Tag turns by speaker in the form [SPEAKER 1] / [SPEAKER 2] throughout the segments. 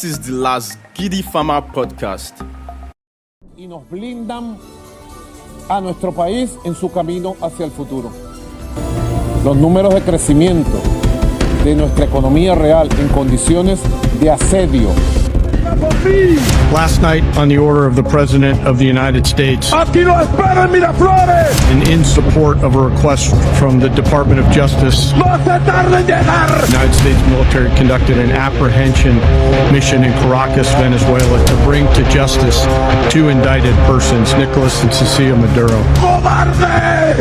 [SPEAKER 1] This is the last Giddy Farmer Podcast.
[SPEAKER 2] Y nos blindan a nuestro país en su camino hacia el futuro. Los números de crecimiento de nuestra economía real en condiciones de asedio.
[SPEAKER 3] Last night, on the order of the President of the United States, and in support of a request from the Department of Justice, the United States military conducted an apprehension mission in Caracas, Venezuela, to bring to justice two indicted persons, Nicolas and Cecilia Maduro.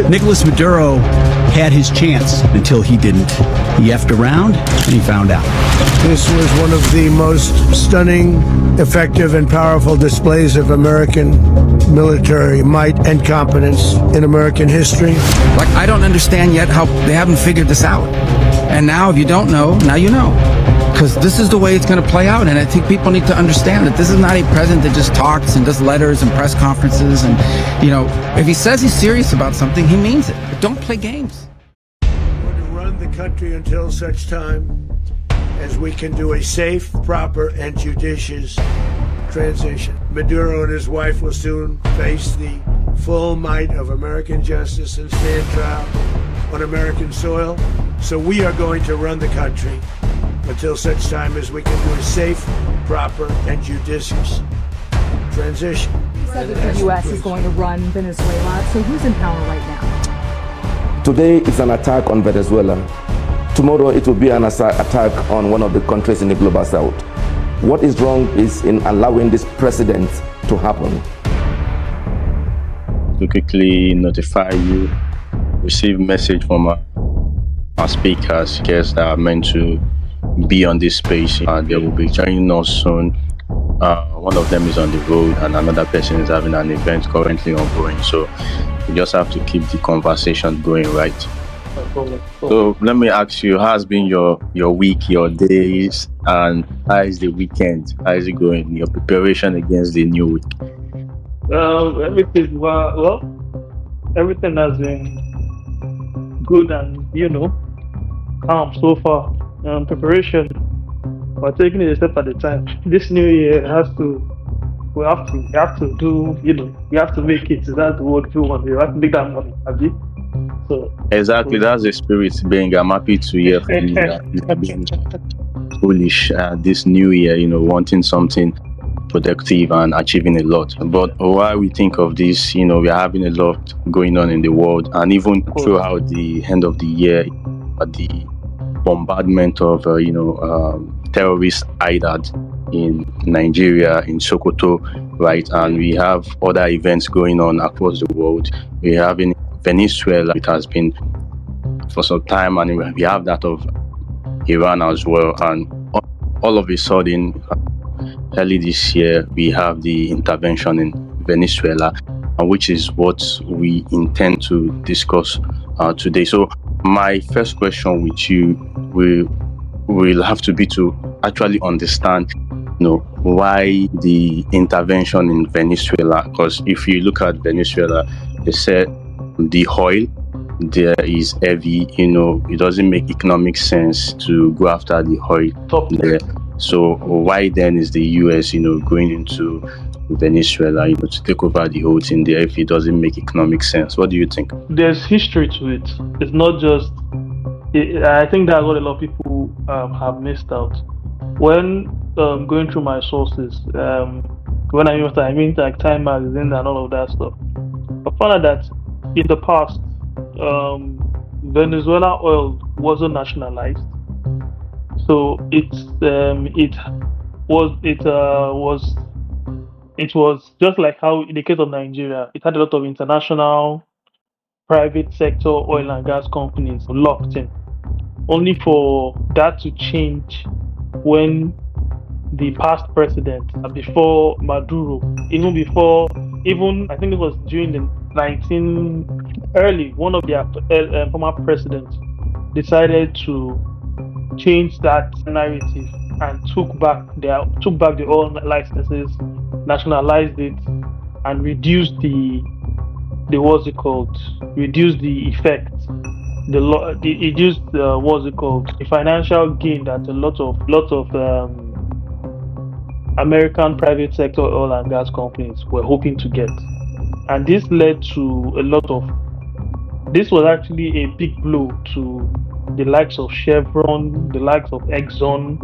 [SPEAKER 4] Nicolas Maduro had his chance until he didn't. He effed around and he found out.
[SPEAKER 5] This was one of the most stunning, effective, and powerful displays of American military might and competence in American history.
[SPEAKER 4] Like, I don't understand yet how they haven't figured this out. And now, if you don't know, now you know. Because this is the way it's going to play out. And I think people need to understand that this is not a president that just talks and does letters and press conferences. And, you know, if he says he's serious about something, he means it. But don't play games.
[SPEAKER 5] We're going to run the country until such time as we can do a safe, proper, and judicious transition. Maduro and his wife will soon face the full might of American justice and stand trial on American soil. So we are going to run the country until such time as we can do a safe, proper, and judicious transition.
[SPEAKER 6] You said that the U.S. is going to run Venezuela, so who's in power right now?
[SPEAKER 7] Today it's an attack on Venezuela. Tomorrow it will be an attack on one of the countries in the global south. What is wrong is in allowing this precedent to happen.
[SPEAKER 8] To quickly notify you, receive message from our speakers, guests that are meant to be on this space. They will be joining us soon. One of them is on the road and another person is having an event currently ongoing. So we just have to keep the conversation going, right? So let me ask you, how has been your week, your days, and how is the weekend? How is it going? Your preparation against the new week?
[SPEAKER 9] Everything has been good and calm so far. Preparation, we're taking it a step at a time. This new year we have to do, we have to make it. That's the word we want. We have to make that money, Abi. So
[SPEAKER 8] exactly, that's the spirit being. I'm happy to hear from you that you're being foolish this new year, wanting something productive and achieving a lot. But while we think of this, we are having a lot going on in the world, and even throughout the end of the year, the bombardment of terrorists hideout in Nigeria, in Sokoto, right? And we have other events going on across the world. We have in Venezuela, it has been for some time, and we have that of Iran as well. And all of a sudden, early this year, we have the intervention in Venezuela, which is what we intend to discuss today. So my first question with you will have to be to actually understand why the intervention in Venezuela. Because if you look at Venezuela, they said the oil there is heavy, it doesn't make economic sense to go after the oil there. So why then is the US, going into Venezuela, to take over the whole thing there if it doesn't make economic sense? What do you think?
[SPEAKER 9] There's history to it. It's not just, I think that's what a lot of people have missed out. When going through my sources, when I mean like Time Magazine and all of that stuff, I found out that in the past, Venezuela oil wasn't nationalized, so it was just like how in the case of Nigeria, it had a lot of international private sector oil and gas companies locked in, only for that to change when the past president, before Maduro, even I think it was during the one of their former presidents decided to change that narrative and took back the oil licenses, nationalized it, and reduced the effect, the financial gain that a lot of American private sector oil and gas companies were hoping to get. And this led to this was actually a big blow to the likes of Chevron, the likes of Exxon,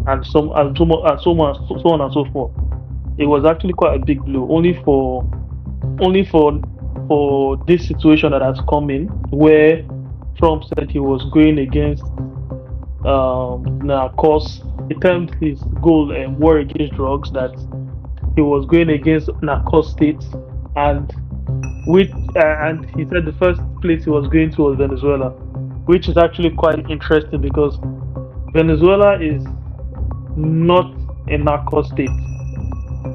[SPEAKER 9] and so on and so forth. It was actually quite a big blow, only for this situation that has come in, where Trump said he was going against narcos. He termed his goal war against drugs, that he was going against narco states, and he said the first place he was going to was Venezuela, which is actually quite interesting because Venezuela is not a narco state.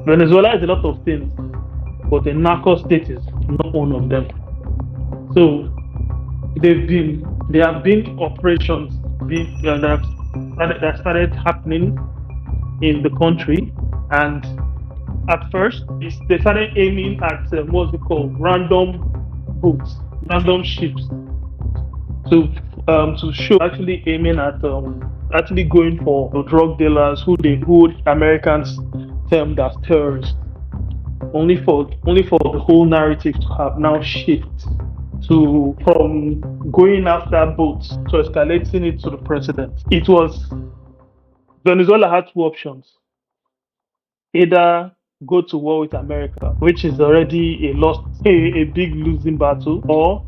[SPEAKER 9] Venezuela is a lot of things, but a narco state is not one of them. So there have been operations that started happening in the country, and at first they started aiming at what's it called, random boats, random ships, to show actually aiming at actually going for the drug dealers who Americans termed as terrorists, only for the whole narrative to have now shift from going after boats to escalating it to the president. Venezuela had two options: either go to war with America, which is already a big losing battle, or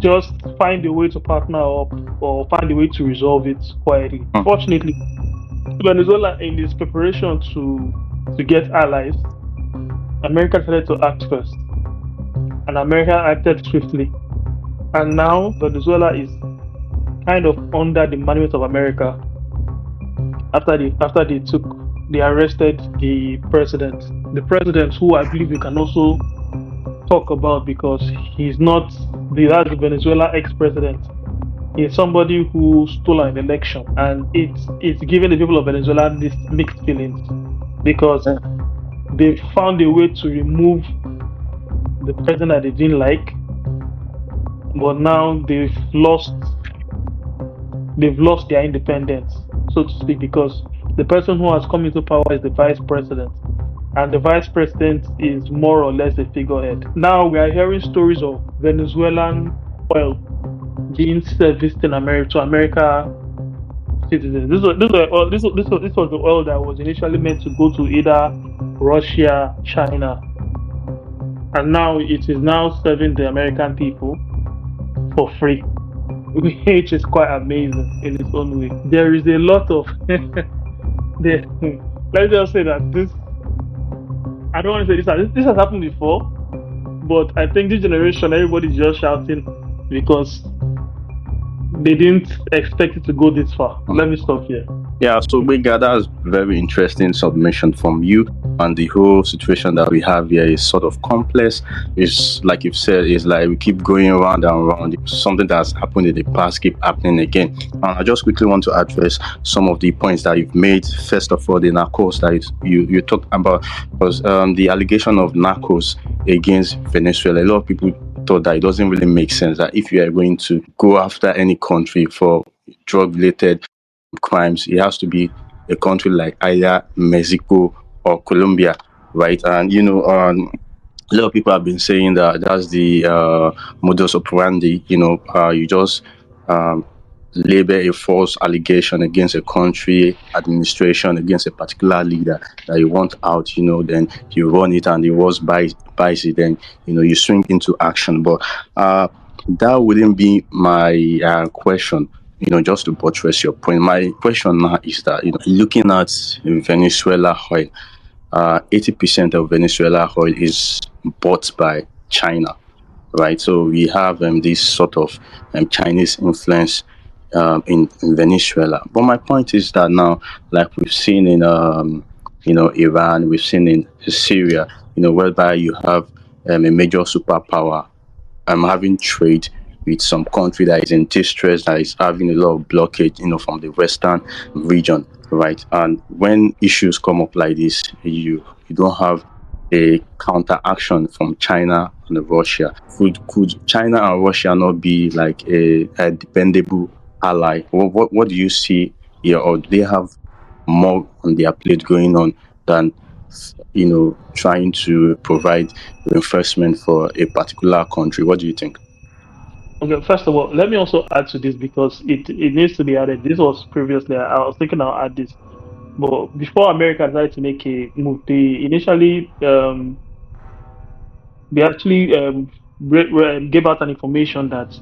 [SPEAKER 9] just find a way to partner up or find a way to resolve it quietly. Fortunately, Venezuela, in its preparation to get allies, America decided to act first, and America acted swiftly. And now Venezuela is kind of under the management of America after they arrested the president, who I believe we can also talk about, because he's not the Venezuela ex-president. He's somebody who stole an election, and it's giving the people of Venezuela this mixed feelings, because they've found a way to remove the president that they didn't like, but now they've lost their independence, so to speak, because the person who has come into power is the vice president, and the vice president is more or less a figurehead. Now we are hearing stories of Venezuelan oil being serviced in America to America citizens. This was the oil that was initially meant to go to either Russia, China, and now it is now serving the American people for free, which is quite amazing in its own way. There is a lot of let's just say that this, I don't want to say this has happened before, but I think this generation, everybody's just shouting because they didn't expect it to go this far. Let me stop here.
[SPEAKER 8] Yeah, so Bigga, that's very interesting submission from you. And the whole situation that we have here is sort of complex. It's like you've said, it's like we keep going around and around. Something that's happened in the past keep happening again. And I just quickly want to address some of the points that you've made. First of all, the narcos that you talked about, was the allegation of narcos against Venezuela. A lot of people thought that it doesn't really make sense, that if you are going to go after any country for drug-related crimes, it has to be a country like either Mexico or Colombia, right? And a lot of people have been saying that that's the modus operandi. You just label a false allegation against a country administration, against a particular leader that you want out, then you run it, and the worst buys it, then you swing into action. But that wouldn't be my question. Just to buttress your point, my question now is that, looking at Venezuela oil, 80% of Venezuela oil is bought by China, right? So we have this sort of Chinese influence in Venezuela. But my point is that now, like we've seen in Iran, we've seen in Syria, whereby you have a major superpower having trade with some country that is in distress, that is having a lot of blockage, from the Western region, right? And when issues come up like this, you don't have a counter action from China and Russia. Could China and Russia not be like a dependable ally? What do you see here, or do they have more on their plate going on than trying to provide reinforcement for a particular country. What do you think?
[SPEAKER 9] Okay, first of all, let me also add to this because it needs to be added. This was previously, I was thinking I'll add this. But before America tried to make a move, they actually gave out an information that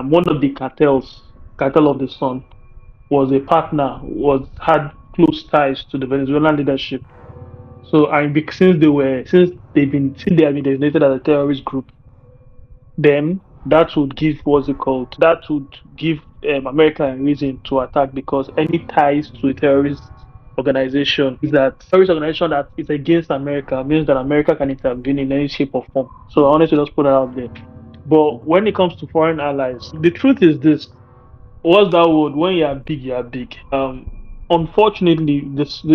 [SPEAKER 9] one of the cartel of the Sun, was a partner, had close ties to the Venezuelan leadership. So, and since they have been designated as a terrorist group, then that would give that would give America a reason to attack, because any ties to a terrorist organization that is against America means that America can intervene in any shape or form. So I honestly just put that out there. But when it comes to foreign allies, the truth is this: what's that word? When you are big, you are big. Unfortunately,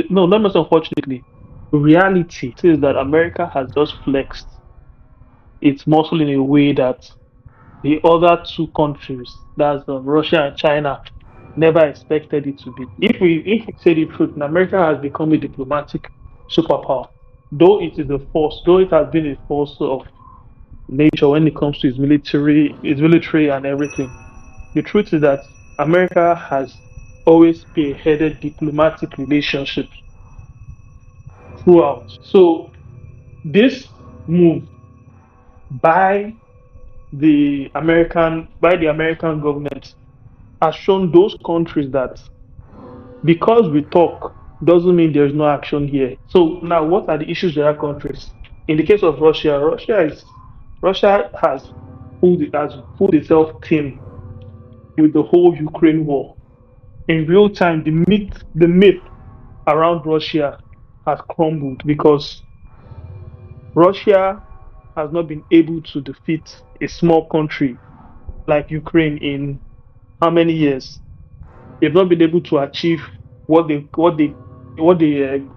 [SPEAKER 9] not much unfortunately, reality is that America has just flexed its muscle in a way that the other two countries, that's Russia and China, never expected it to be. If we say the truth, America has become a diplomatic superpower, though it has been a force of nature when it comes to its military and everything. The truth is that America has always spearheaded diplomatic relationships throughout. So this move by the American government has shown those countries that because we talk doesn't mean there's no action here. So now, what are the issues with other countries? In the case of Russia, Russia has pulled itself thin with the whole Ukraine war. In real time, the myth around Russia has crumbled because Russia has not been able to defeat a small country like Ukraine in how many years? They've not been able to achieve what they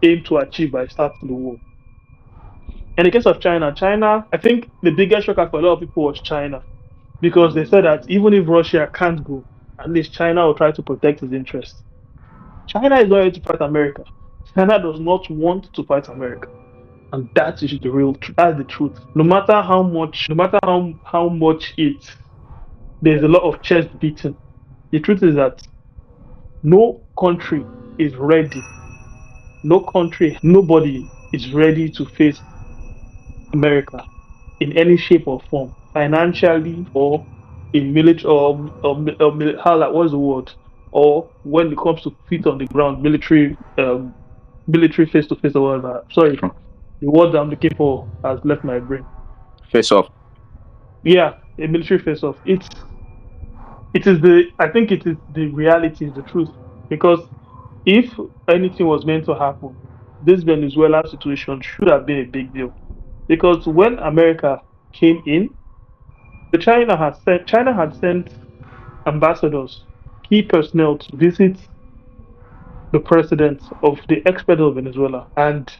[SPEAKER 9] aim to achieve by starting the war. In the case of China, I think the biggest shocker for a lot of people was China, because they said that even if Russia can't go, at least China will try to protect its interests. China is not ready to fight America. China does not want to fight America. And that is that's the truth. No matter how much there's a lot of chest beating. The truth is that no country is ready. Nobody is ready to face America in any shape or form, financially or in military what's the word? Or when it comes to feet on the ground, military face to face or whatever. Sorry, the word I'm looking for has left my brain.
[SPEAKER 8] Face off.
[SPEAKER 9] Yeah, a military face off. I think it is the reality, is the truth. Because if anything was meant to happen, this Venezuela situation should have been a big deal. Because when America came in, China had sent ambassadors, key personnel to visit the president of the ex-president of Venezuela. And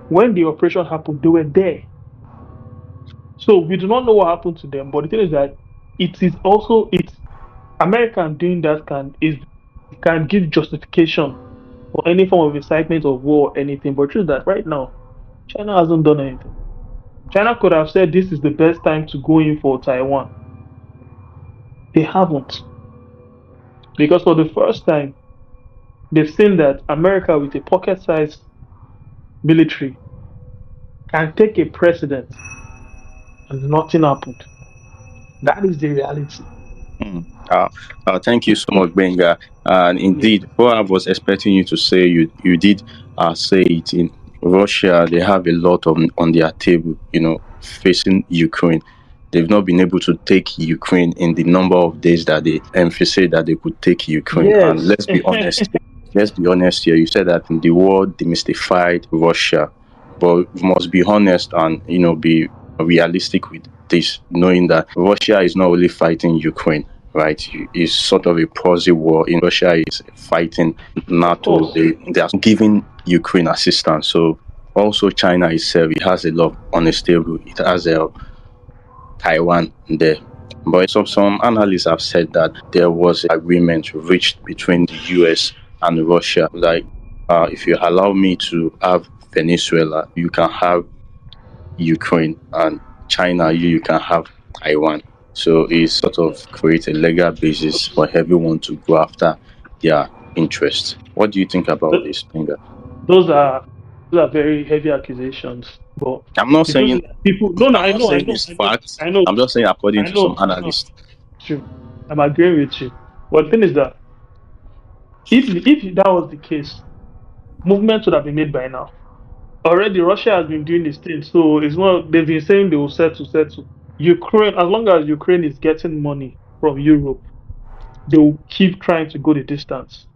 [SPEAKER 9] when the operation happened, they were there. So we do not know what happened to them, but the thing is that America doing that can give justification for any form of incitement of war or anything. But the truth is that right now, China hasn't done anything. China could have said this is the best time to go in for Taiwan. They haven't. Because for the first time, they've seen that America, with a pocket-sized military, can take a precedent and nothing happened. That is the reality.
[SPEAKER 8] Thank you so much, Benga. And indeed, what I was expecting you to say, you did say it. In Russia, they have a lot on their table, facing Ukraine. They've not been able to take Ukraine in the number of days that they emphasized that they could take Ukraine.
[SPEAKER 9] Yes.
[SPEAKER 8] And let's be honest. Let's be honest here. You said that the world demystified Russia, but we must be honest and be realistic with this, knowing that Russia is not only fighting Ukraine, right? It's sort of a proxy war. In Russia is fighting NATO. They are giving Ukraine assistance. So also China itself, it has a lot on its table. It has Taiwan there. But some analysts have said that there was an agreement reached between the US and Russia. Like, if you allow me to have Venezuela, you can have Ukraine, and China, you can have Taiwan. So it sort of creates a legal basis for everyone to go after their interests. What do you think about this, Pinga?
[SPEAKER 9] Those are very heavy accusations. But
[SPEAKER 8] I'm not
[SPEAKER 9] the truth
[SPEAKER 8] saying
[SPEAKER 9] is that people. No, no,
[SPEAKER 8] I'm
[SPEAKER 9] I
[SPEAKER 8] not
[SPEAKER 9] know, I
[SPEAKER 8] saying
[SPEAKER 9] know,
[SPEAKER 8] it's
[SPEAKER 9] I know,
[SPEAKER 8] facts.
[SPEAKER 9] I know,
[SPEAKER 8] I'm just saying according
[SPEAKER 9] I
[SPEAKER 8] to some
[SPEAKER 9] know.
[SPEAKER 8] analysts.
[SPEAKER 9] True. I'm agreeing with you. But the thing is that if that was the case, movements would have been made by now. Already, Russia has been doing this thing, so it's not. They've been saying they will settle. Ukraine, as long as Ukraine is getting money from Europe, they will keep trying to go the distance.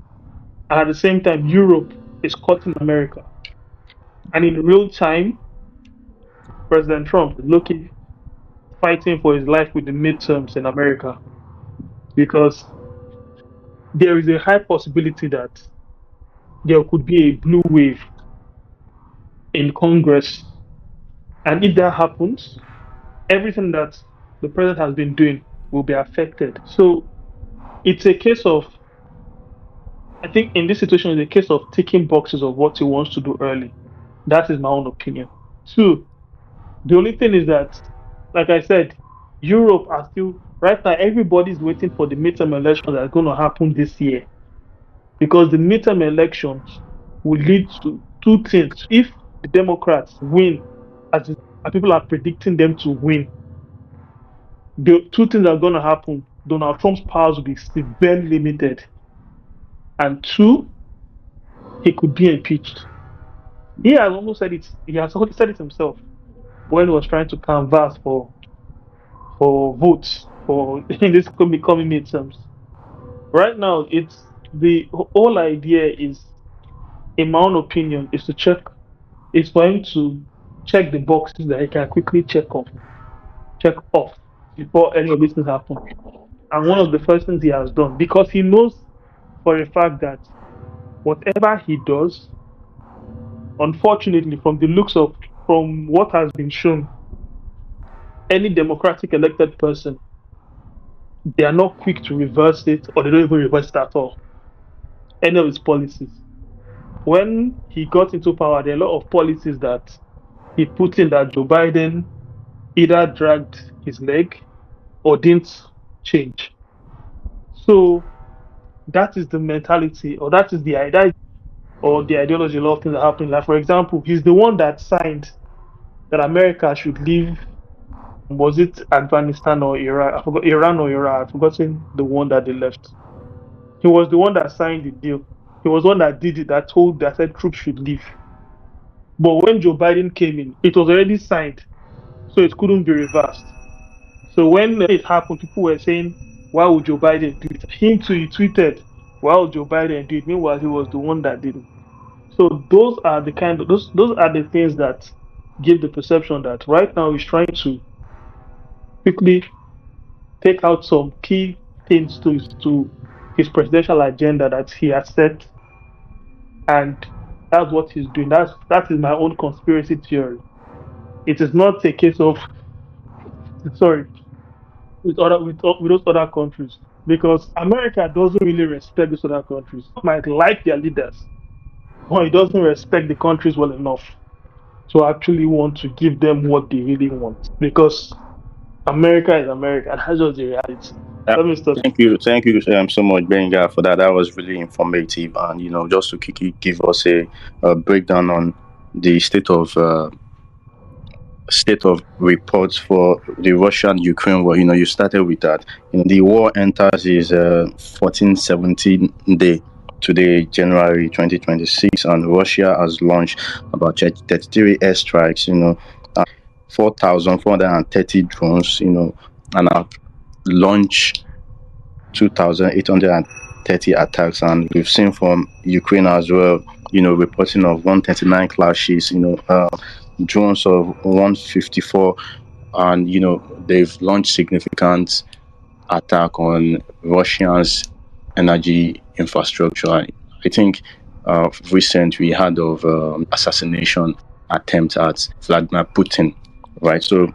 [SPEAKER 9] And at the same time, Europe is cutting America. And in real time, President Trump is looking fighting for his life with the midterms in America because there is a high possibility that there could be a blue wave in Congress. And if that happens, everything that the president has been doing will be affected. So it's a case of, I think in this situation, it's a case of ticking boxes of what he wants to do early. That is my own opinion. Two, the only thing is that, like I said, Europe are still, right now, everybody's waiting for the midterm elections that are going to happen this year. Because the midterm elections will lead to two things. If the Democrats win, as people are predicting them to win, the two things are going to happen. Donald Trump's powers will be severely limited. And two, he could be impeached. He has almost said it. He has already said it himself when he was trying to canvass for votes for in this coming midterms. Right now, it's the whole idea is, in my own opinion, is for him to check the boxes that he can quickly check off before any of these things happen. And one of the first things he has done, because he knows for a fact that whatever he does, unfortunately, from what has been shown, any democratic elected person, they are not quick to reverse it, or they don't even reverse it at all. Any of his policies. When he got into power, there are a lot of policies that he put in that Joe Biden either dragged his leg or didn't change. So that is the mentality, or that is the idea, or the ideology. A lot of things are happening. Like, for example, he's the one that signed that America should leave. Was it Afghanistan or Iraq? I forgot, Iran or Iraq. I've forgotten the one that they left. He was the one that signed the deal. He was the one that did it, that said troops should leave. But when Joe Biden came in, it was already signed, so it couldn't be reversed. So when it happened, people were saying, why would Joe Biden do it? Him too, he tweeted, why would Joe Biden do it? Meanwhile, he was the one that did it. So those are the things that give the perception that right now he's trying to quickly take out some key things to his presidential agenda that he has set, and that's what he's doing. That is my own conspiracy theory. It is not a case of with those other countries, because America doesn't really respect those other countries. It might like their leaders, but it doesn't respect the countries well enough to actually want to give them what they really want. Because America is America, and that's just the reality. Let me stop.
[SPEAKER 8] Thank you so much, Benga, for that. That was really informative, and just to quickly give us a breakdown on the state of reports for the Russian-Ukraine war. You started with that. The war enters his 1417 day today, January 2026, and Russia has launched about 33 airstrikes. 4,430 drones. And have launched 2,830 attacks, and we've seen from Ukraine as well. Reporting of 139 clashes. Drones of 154, and they've launched significant attack on Russia's energy infrastructure. I think recent we had of assassination attempt at Vladimir Putin, right? So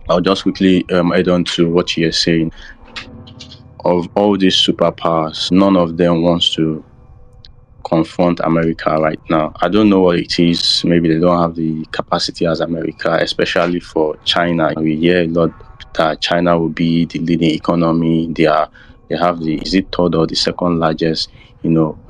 [SPEAKER 8] I'll just quickly add on to what you're saying. Of all these superpowers, none of them wants to confront America right now. I don't know what it is. Maybe they don't have the capacity as America, especially for China. We hear a lot that China will be the leading economy. They have the, is it third or the second largest,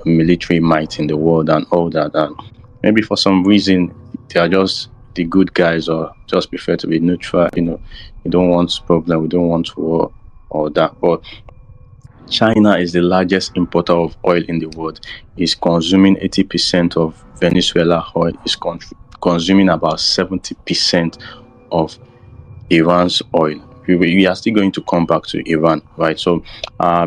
[SPEAKER 8] military might in the world and all that. And maybe for some reason they are just the good guys or just prefer to be neutral. We don't want problem, we don't want war or that. But China is the largest importer of oil in the world. It's consuming 80% of Venezuela oil. It's consuming about 70% of Iran's oil. We are still going to come back to Iran, right? So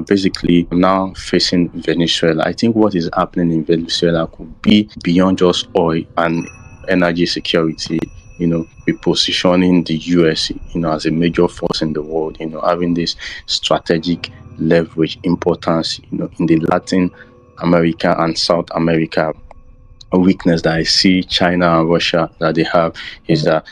[SPEAKER 8] basically now facing Venezuela. I think what is happening in Venezuela could be beyond just oil and energy security, repositioning the US, as a major force in the world, having this strategic leverage importance, in the Latin America and South America. A weakness that I see China and Russia that they have is that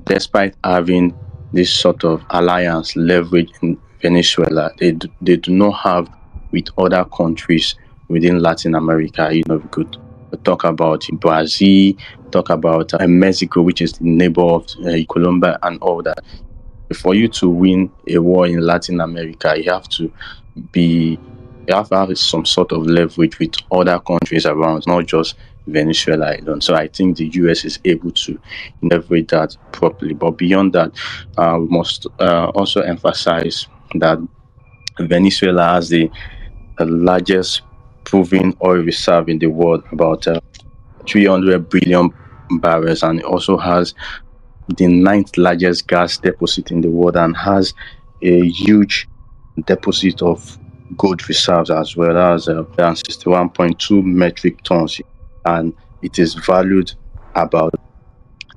[SPEAKER 8] despite having this sort of alliance leverage in Venezuela, they do not have with other countries within Latin America. We could talk about Brazil, talk about Mexico, which is the neighbor of Colombia and all that. For you to win a war in Latin America, you have to have some sort of leverage with other countries around, not just Venezuela alone. So I think the US is able to leverage that properly. But beyond that, we must also emphasize that Venezuela has the largest proven oil reserve in the world, about 300 billion barrels, and it also has the 9th largest gas deposit in the world and has a huge deposit of gold reserves as well as 61.2 metric tons, and it is valued about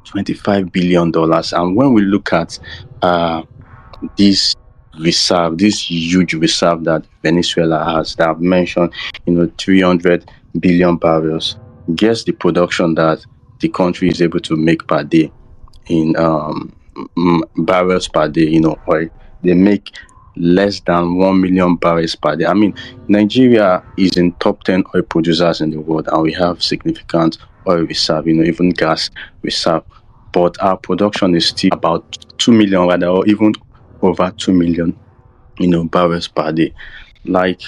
[SPEAKER 8] $25 billion. And when we look at this reserve, this huge reserve that Venezuela has, that I've mentioned, 300 billion barrels, guess the production that the country is able to make per day in barrels per day, oil. They make less than 1 million barrels per day. I mean, Nigeria is in top 10 oil producers in the world, and we have significant oil reserve, even gas reserve. But our production is still about 2 million, rather, or even over 2 million, barrels per day. Like,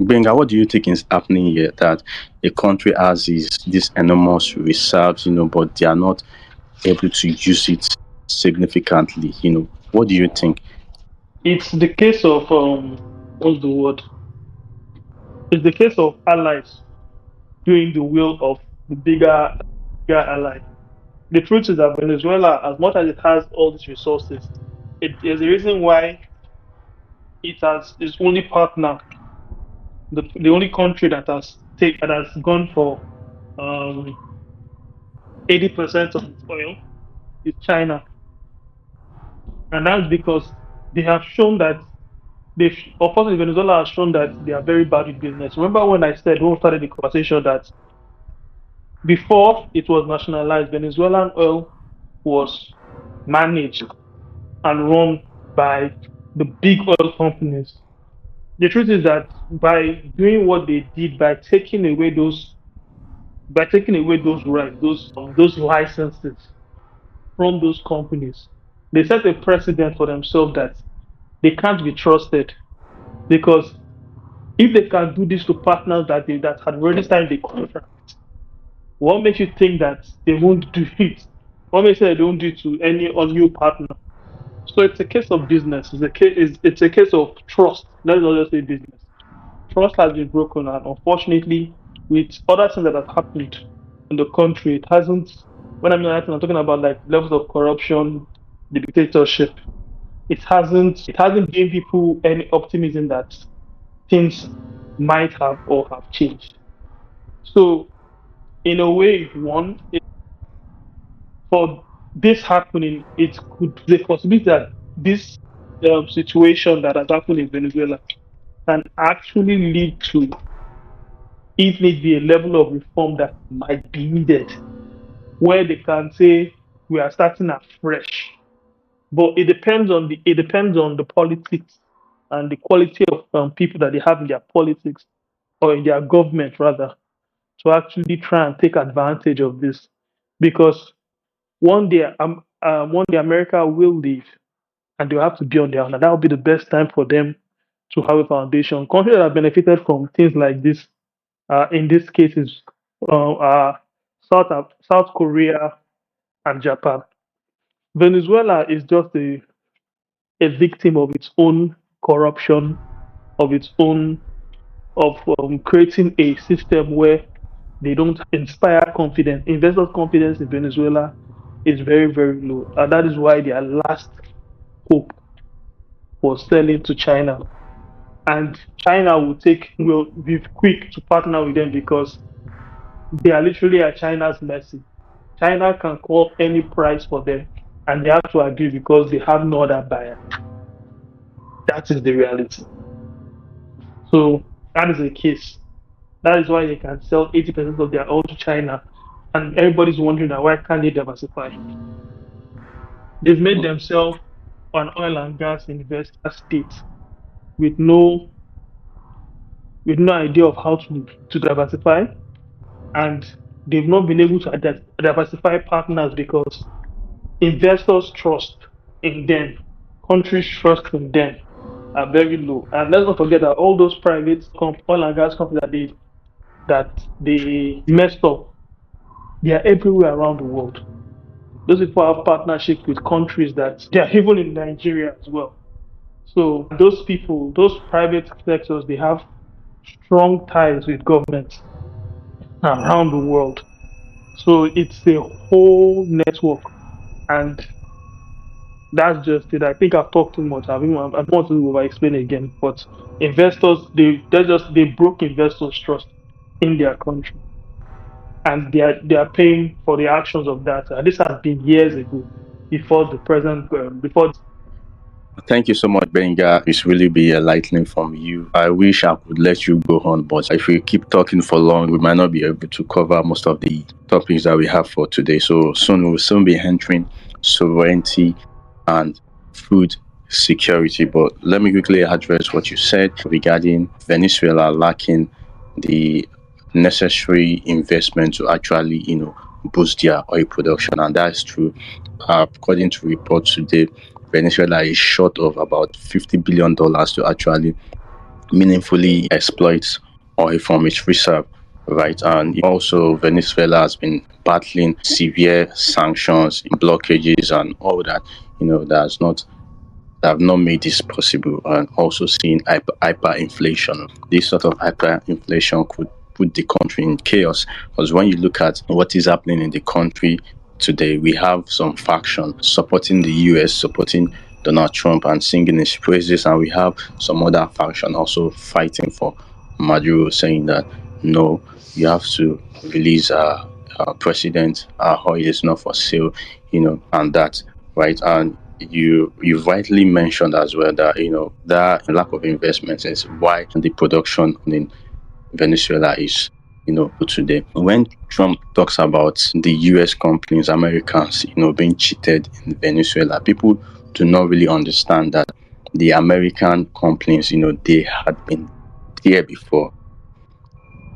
[SPEAKER 8] Benga, what do you think is happening here? That a country has these enormous reserves, but they are not able to use it significantly. What do you think?
[SPEAKER 9] It's the case of what's the word? It's the case of allies doing the will of the bigger ally. The truth is that Venezuela, as much as it has all these resources, there's a reason why it has its only partner, the only country that has gone for 80% of its oil is China, and that's because they have shown that of course, Venezuela has shown that they are very bad with business. Remember when I said, when we started the conversation, that before it was nationalized, Venezuelan oil was managed and run by the big oil companies. The truth is that by doing what they did, by taking away those rights, those licenses from those companies, they set a precedent for themselves that they can't be trusted. Because if they can do this to partners that had already signed the contract, what makes you think that they won't do it? What makes you think they don't do it to any new partner? So it's a case of business. It's a case of trust. Let's not just say business. Trust has been broken, and unfortunately, with other things that have happened in the country, it hasn't. When I mean that, I'm talking about like levels of corruption, the dictatorship. It hasn't given people any optimism that things might have or have changed. So, in a way, for this happening, it could be a possibility that this situation that has happened in Venezuela can actually lead to, if need be, a level of reform that might be needed, where they can say we are starting afresh. But it depends on the politics and the quality of people that they have in their politics or in their government rather, to actually try and take advantage of this, because one day America will leave, and they'll have to be on their own, and that will be the best time for them to have a foundation. Countries that have benefited from things like this, in this case, is South Korea and Japan. Venezuela is just a victim of its own corruption, of its own of creating a system where they don't inspire confidence. Investors' confidence in Venezuela is very, very low, and that is why their last hope was selling to China. And China will be quick to partner with them because they are literally at China's mercy. China can call any price for them, and they have to agree because they have no other buyer. That is the reality. So that is the case. That is why they can sell 80% of their oil to China, and everybody's wondering why can't they diversify? They've made themselves an oil and gas investor state with no idea of how to diversify, and they've not been able to diversify partners because investors' trust in them, countries' trust in them are very low. And let's not forget that all those private oil and gas companies that they messed up, they are everywhere around the world. Those people have partnerships with countries that they are even in Nigeria as well. So those people, those private sectors, they have strong ties with governments around the world. So it's a whole network, and that's just it. I think I've talked too much. I don't want to over-explain again, but investors, they broke investors' trust in their country, and they are paying for the actions of that. And this has been years ago, before the present, before.
[SPEAKER 8] Thank you so much, Benga. It's really be enlightening from you. I wish I could let you go on, but if we keep talking for long, we might not be able to cover most of the topics that we have for today. So we'll soon be entering sovereignty and food security. But let me quickly address what you said regarding Venezuela lacking the necessary investment to actually, boost their oil production, and that's true. According to reports today, Venezuela is short of about $50 billion to actually meaningfully exploit oil from its reserve, right? And also Venezuela has been battling severe sanctions, blockages, and all that, that have not made this possible, and also seeing hyperinflation. This sort of hyperinflation could put the country in chaos, because when you look at what is happening in the country today, we have some faction supporting the US, supporting Donald Trump and singing his praises, and we have some other faction also fighting for Maduro, saying that no, you have to release our president, our oil is not for sale, and that, right? And you rightly mentioned as well that that lack of investment is why the production in Venezuela is today. When Trump talks about the US companies, Americans, being cheated in Venezuela, people do not really understand that the American companies, they had been there before,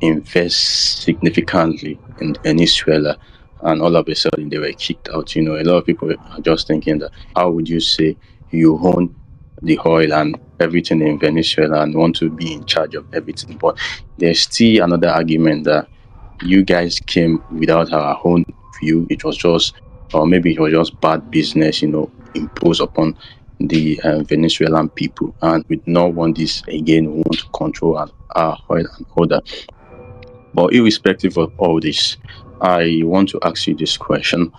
[SPEAKER 8] invest significantly in Venezuela, and all of a sudden they were kicked out. A lot of people are just thinking that how would you say you own the oil and everything in Venezuela and want to be in charge of everything? But there's still another argument that you guys came without our own view. It was just, or maybe it was just bad business, imposed upon the Venezuelan people, and we do not want this again. We want to control our oil and all that. But irrespective of all this, I want to ask you this question.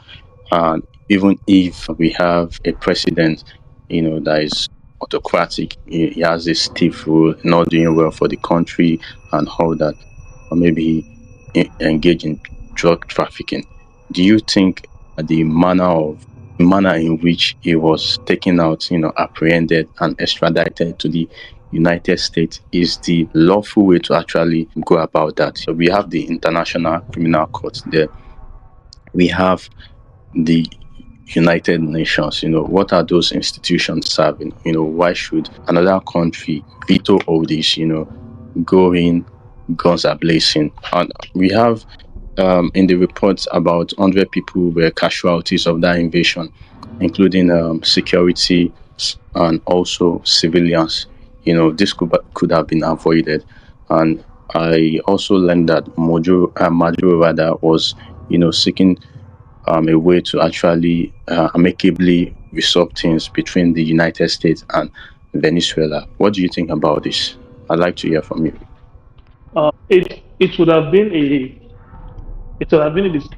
[SPEAKER 8] Even if we have a president, that is autocratic, he has this stiff rule, not doing well for the country and all that, or maybe he engage in drug trafficking, do you think the manner in which he was taken out, apprehended and extradited to the United States is the lawful way to actually go about that? So we have the International Criminal Court there. We have the United Nations. What are those institutions serving? Why should another country veto all this, go in guns are blazing. And we have in the reports about 100 people were casualties of that invasion, including security and also civilians. This could have been avoided. And I also learned that Maduro rather was, seeking a way to actually amicably resolve things between the United States and Venezuela. What do you think about this? I'd like to hear from you.
[SPEAKER 9] It would have been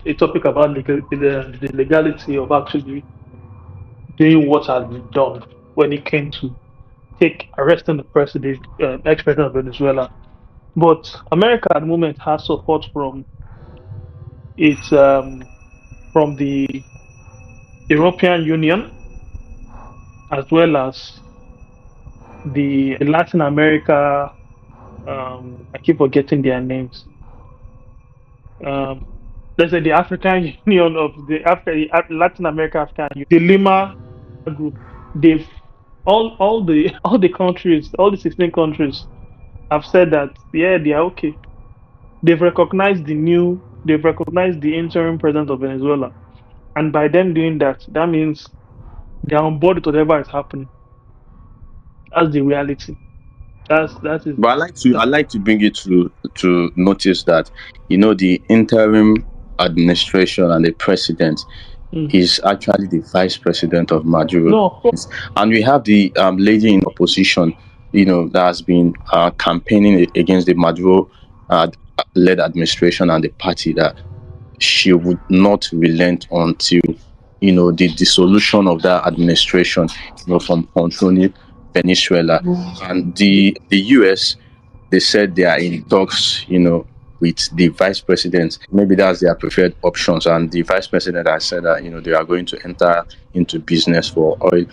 [SPEAKER 9] a topic about the legality of actually doing what has been done when it came to arresting the ex-president of Venezuela. But America at the moment has support from from the European Union, as well as the Latin America. I keep forgetting their names. Let's say the African Union of the Latin America African Union, the Lima group. They've all the countries, all the 16 countries have said that they are okay. They've recognized the interim president of Venezuela, and by them doing that, that means they're on board with whatever is happening. That's the reality. That is.
[SPEAKER 8] But I like to bring you to notice that the interim administration and the president is actually the vice president of Maduro.
[SPEAKER 9] No, of course.
[SPEAKER 8] And we have the lady in opposition, that has been campaigning against the Maduro led administration and the party, that she would not relent until the dissolution of that administration from controlling Venezuela. And the US, they said they are in talks with the vice president. Maybe that's their preferred options. And the vice president has said that they are going to enter into business for oil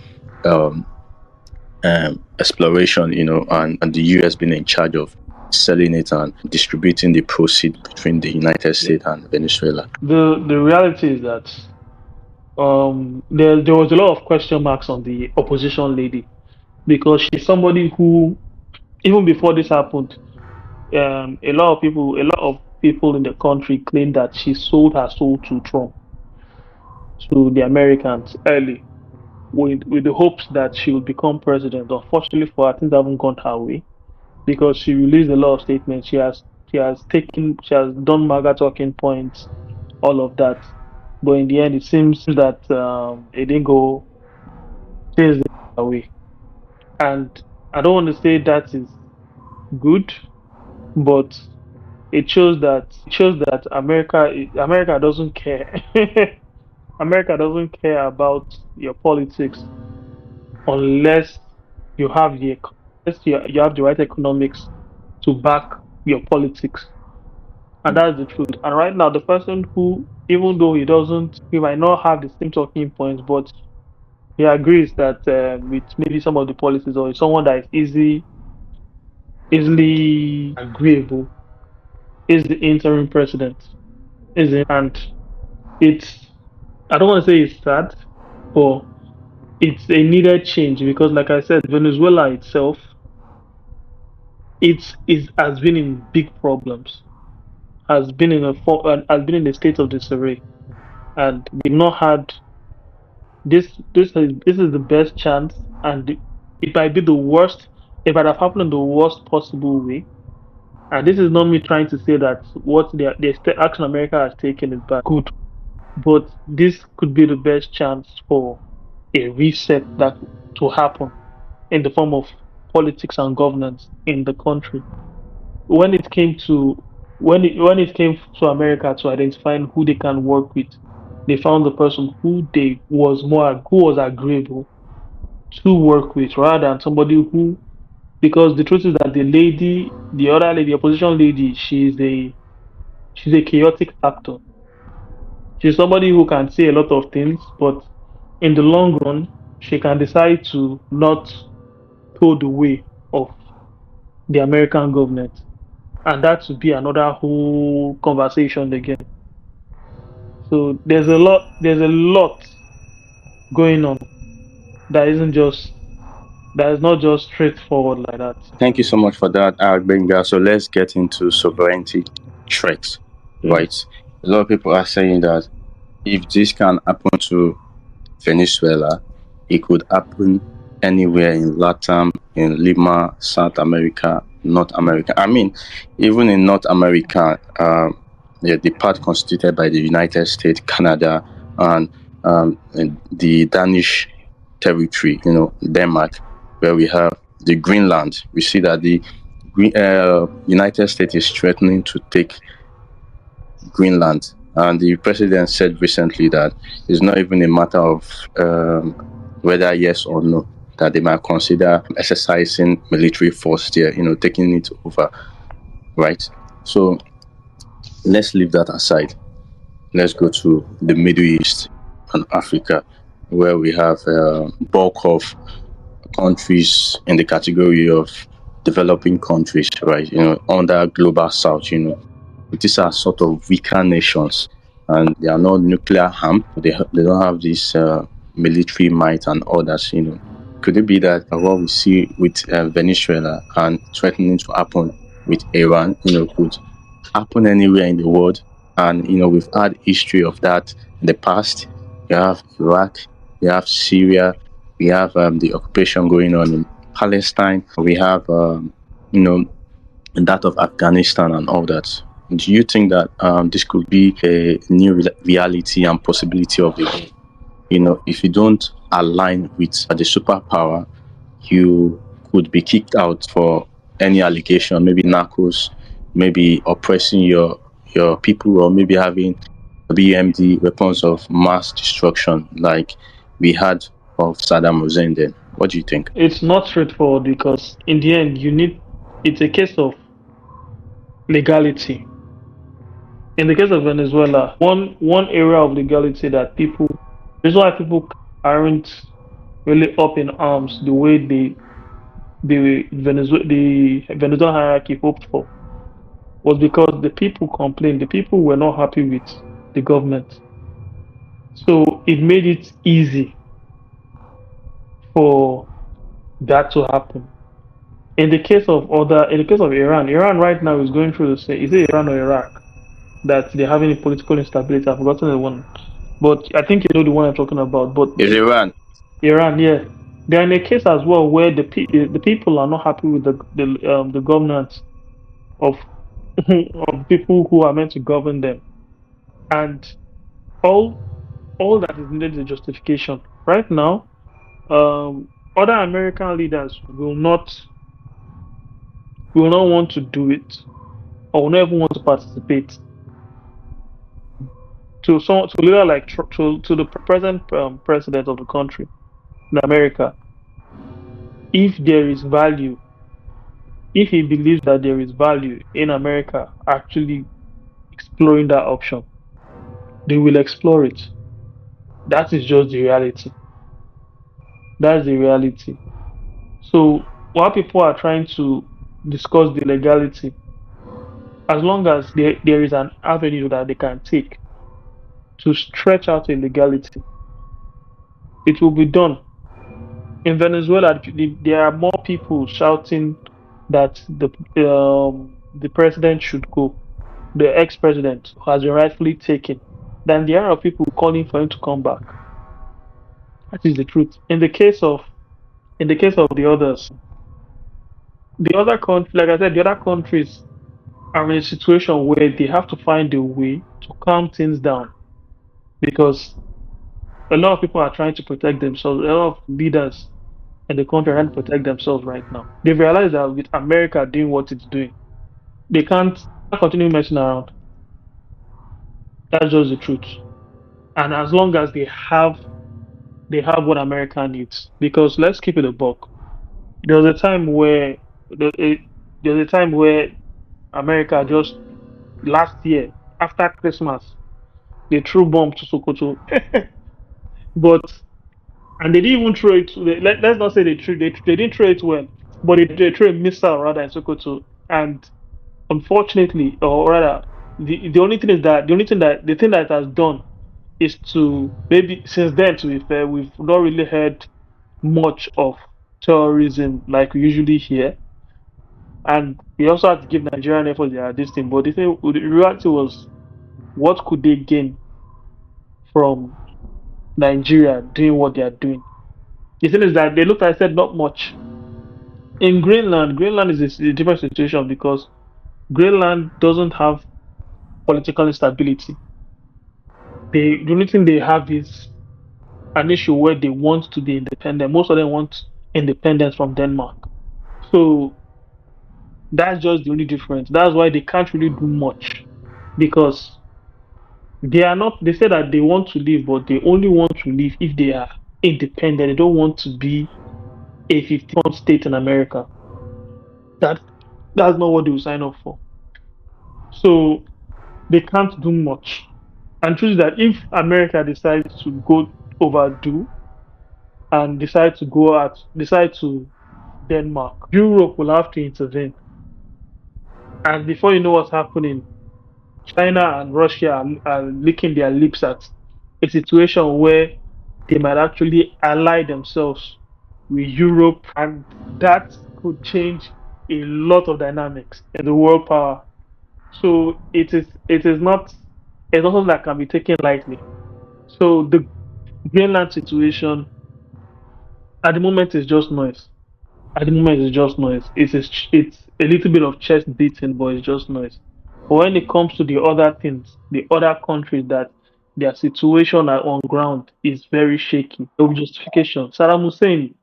[SPEAKER 8] exploration, and the US being in charge of selling it and distributing the proceeds between the United States and Venezuela.
[SPEAKER 9] The reality is that there was a lot of question marks on the opposition lady, because she's somebody who, even before this happened, a lot of people in the country claimed that she sold her soul to Trump, to the Americans early, with the hopes that she would become president. Unfortunately for her, things haven't gone her way, because she released a lot of statements. She has done MAGA talking points, all of that. But in the end, it seems that it didn't go things her way. And I don't want to say that is good, but it shows that America doesn't care. America doesn't care about your politics unless you have the right economics to back your politics, and that's the truth. And right now, the person who, even though he might not have the same talking points, but he agrees that with maybe some of the policies, or someone that is easily agreeable, is the interim president. And it's, I don't want to say it's sad, but it's a needed change, because, like I said, Venezuela itself, has been in big problems, has been in a state of disarray, and we've not had this. This is the best chance, and it might be the worst. It might have happened in the worst possible way. And this is not me trying to say that what the action America has taken is bad, good, but this could be the best chance for a reset that to happen in the form of politics and governance in the country. When it came to America to identifying who they can work with, they found the person who was agreeable to work with, rather than somebody who, because the truth is that the other lady, the opposition lady, she's a chaotic actor. She's somebody who can say a lot of things, but in the long run, she can decide to not toe the way of the American government, and that would be another whole conversation again. So there's a lot going on that isn't just That is not just straightforward like that.
[SPEAKER 8] Thank you so much for that, Benga. So let's get into sovereignty threats, right? A lot of people are saying that if this can happen to Venezuela, it could happen anywhere in Latin, in Lima, South America, North America. I mean, even in North America, the part constituted by the United States, Canada, and the Danish territory, Denmark, where we have the Greenland. We see that the United States is threatening to take Greenland. And the president said recently that it's not even a matter of whether yes or no, that they might consider exercising military force there, taking it over, right? So let's leave that aside. Let's go to the Middle East and Africa, where we have bulk of countries in the category of developing countries, right? Under global south, these are sort of weaker nations, and they are not nuclear armed. They don't have this military might and others. Could it be that what we see with Venezuela and threatening to happen with Iran, could happen anywhere in the world? And we've had history of that in the past. You have Iraq, you have Syria, we have the occupation going on in Palestine. We have that of Afghanistan and all that. Do you think that this could be a new reality and possibility of the world? If you don't align with the superpower, you could be kicked out for any allegation, maybe narcos, maybe oppressing your people, or maybe having BMD, weapons of mass destruction, like we had of Saddam Hussein then. What do you think?
[SPEAKER 9] It's not straightforward because in the end, it's a case of legality. In the case of Venezuela, one area of legality that that's why people aren't really up in arms the way the Venezuelan hierarchy hoped for, was because the people complained. The people were not happy with the government. So it made it easy for that to happen. In the case of Iran right now is going through is it Iran or Iraq that they have any political instability? I've forgotten the one, but I think you know the one I'm talking about. But
[SPEAKER 8] it's Iran.
[SPEAKER 9] Iran, yeah. They're in a case as well where the people are not happy with the governance of of people who are meant to govern them, and all that is needed is a justification. Right now, other American leaders will not want to do it, or will not even want to participate. To a leader like to the present president of the country in America, if there is value, if he believes that there is value in America actually exploring that option, they will explore it. That is just the reality. That's the reality. So while people are trying to discuss the legality, as long as there is an avenue that they can take to stretch out a legality, it will be done. In Venezuela, there are more people shouting that the president should go, the ex-president has been rightfully taken, than there are people calling for him to come back. That is the truth. In the case of the others, the other countries, like I said, the other countries are in a situation where they have to find a way to calm things down, because a lot of people are trying to protect themselves. A lot of leaders in the country are trying to protect themselves right now. They've realized that with America doing what it's doing, they can't continue messing around. That's just the truth. And as long as they have what America needs, because let's keep it a buck. There was a time where America, just last year after Christmas, they threw bombs to Sokoto, and they didn't even throw it. Let's not say they didn't throw it well, but they threw a missile rather in Sokoto. And unfortunately, or rather, the thing that it has done is to, maybe since then, to be fair, we've not really heard much of terrorism like we usually hear. And we also had to give Nigerian effort this thing. But the reality was, what could they gain from Nigeria doing what they are doing? The thing is that they looked at, I said, not much. In Greenland is a different situation because Greenland doesn't have political instability. The only thing they have is an issue where they want to be independent. Most of them want independence from Denmark. So that's just the only difference. That's why they can't really do much because they are not. They say that they want to leave, but they only want to leave if they are independent. They don't want to be a 51st state in America. That's not what they will sign up for. So they can't do much. And truth is that if America decides to go overdo and decide to Denmark, Europe will have to intervene. And before you know what's happening, China and Russia are licking their lips at a situation where they might actually ally themselves with Europe, and that could change a lot of dynamics in the world power. So it's not something that can be taken lightly. So the Greenland situation at the moment is just noise. At the moment, it's just noise. It's a little bit of chest beating, but it's just noise. But when it comes to the other things, the other countries that their situation on ground is very shaky. No justification. Saddam Hussein,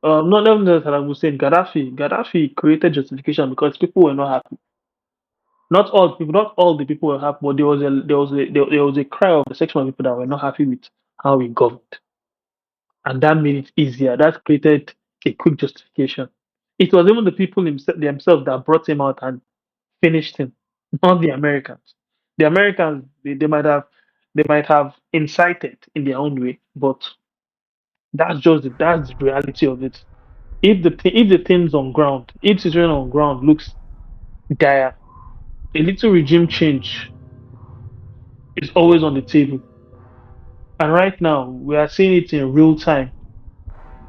[SPEAKER 9] not even Saddam Hussein, Gaddafi created justification because people were not happy. Not all the people were happy, but there was a cry of a section of people that were not happy with how he governed, and that made it easier. That created a quick justification. It was even the people themselves that brought him out and finished him, not the Americans. The Americans, they might have incited in their own way, but that's the reality of it. If the things on ground, if the situation on ground looks dire, a little regime change is always on the table. And right now, we are seeing it in real time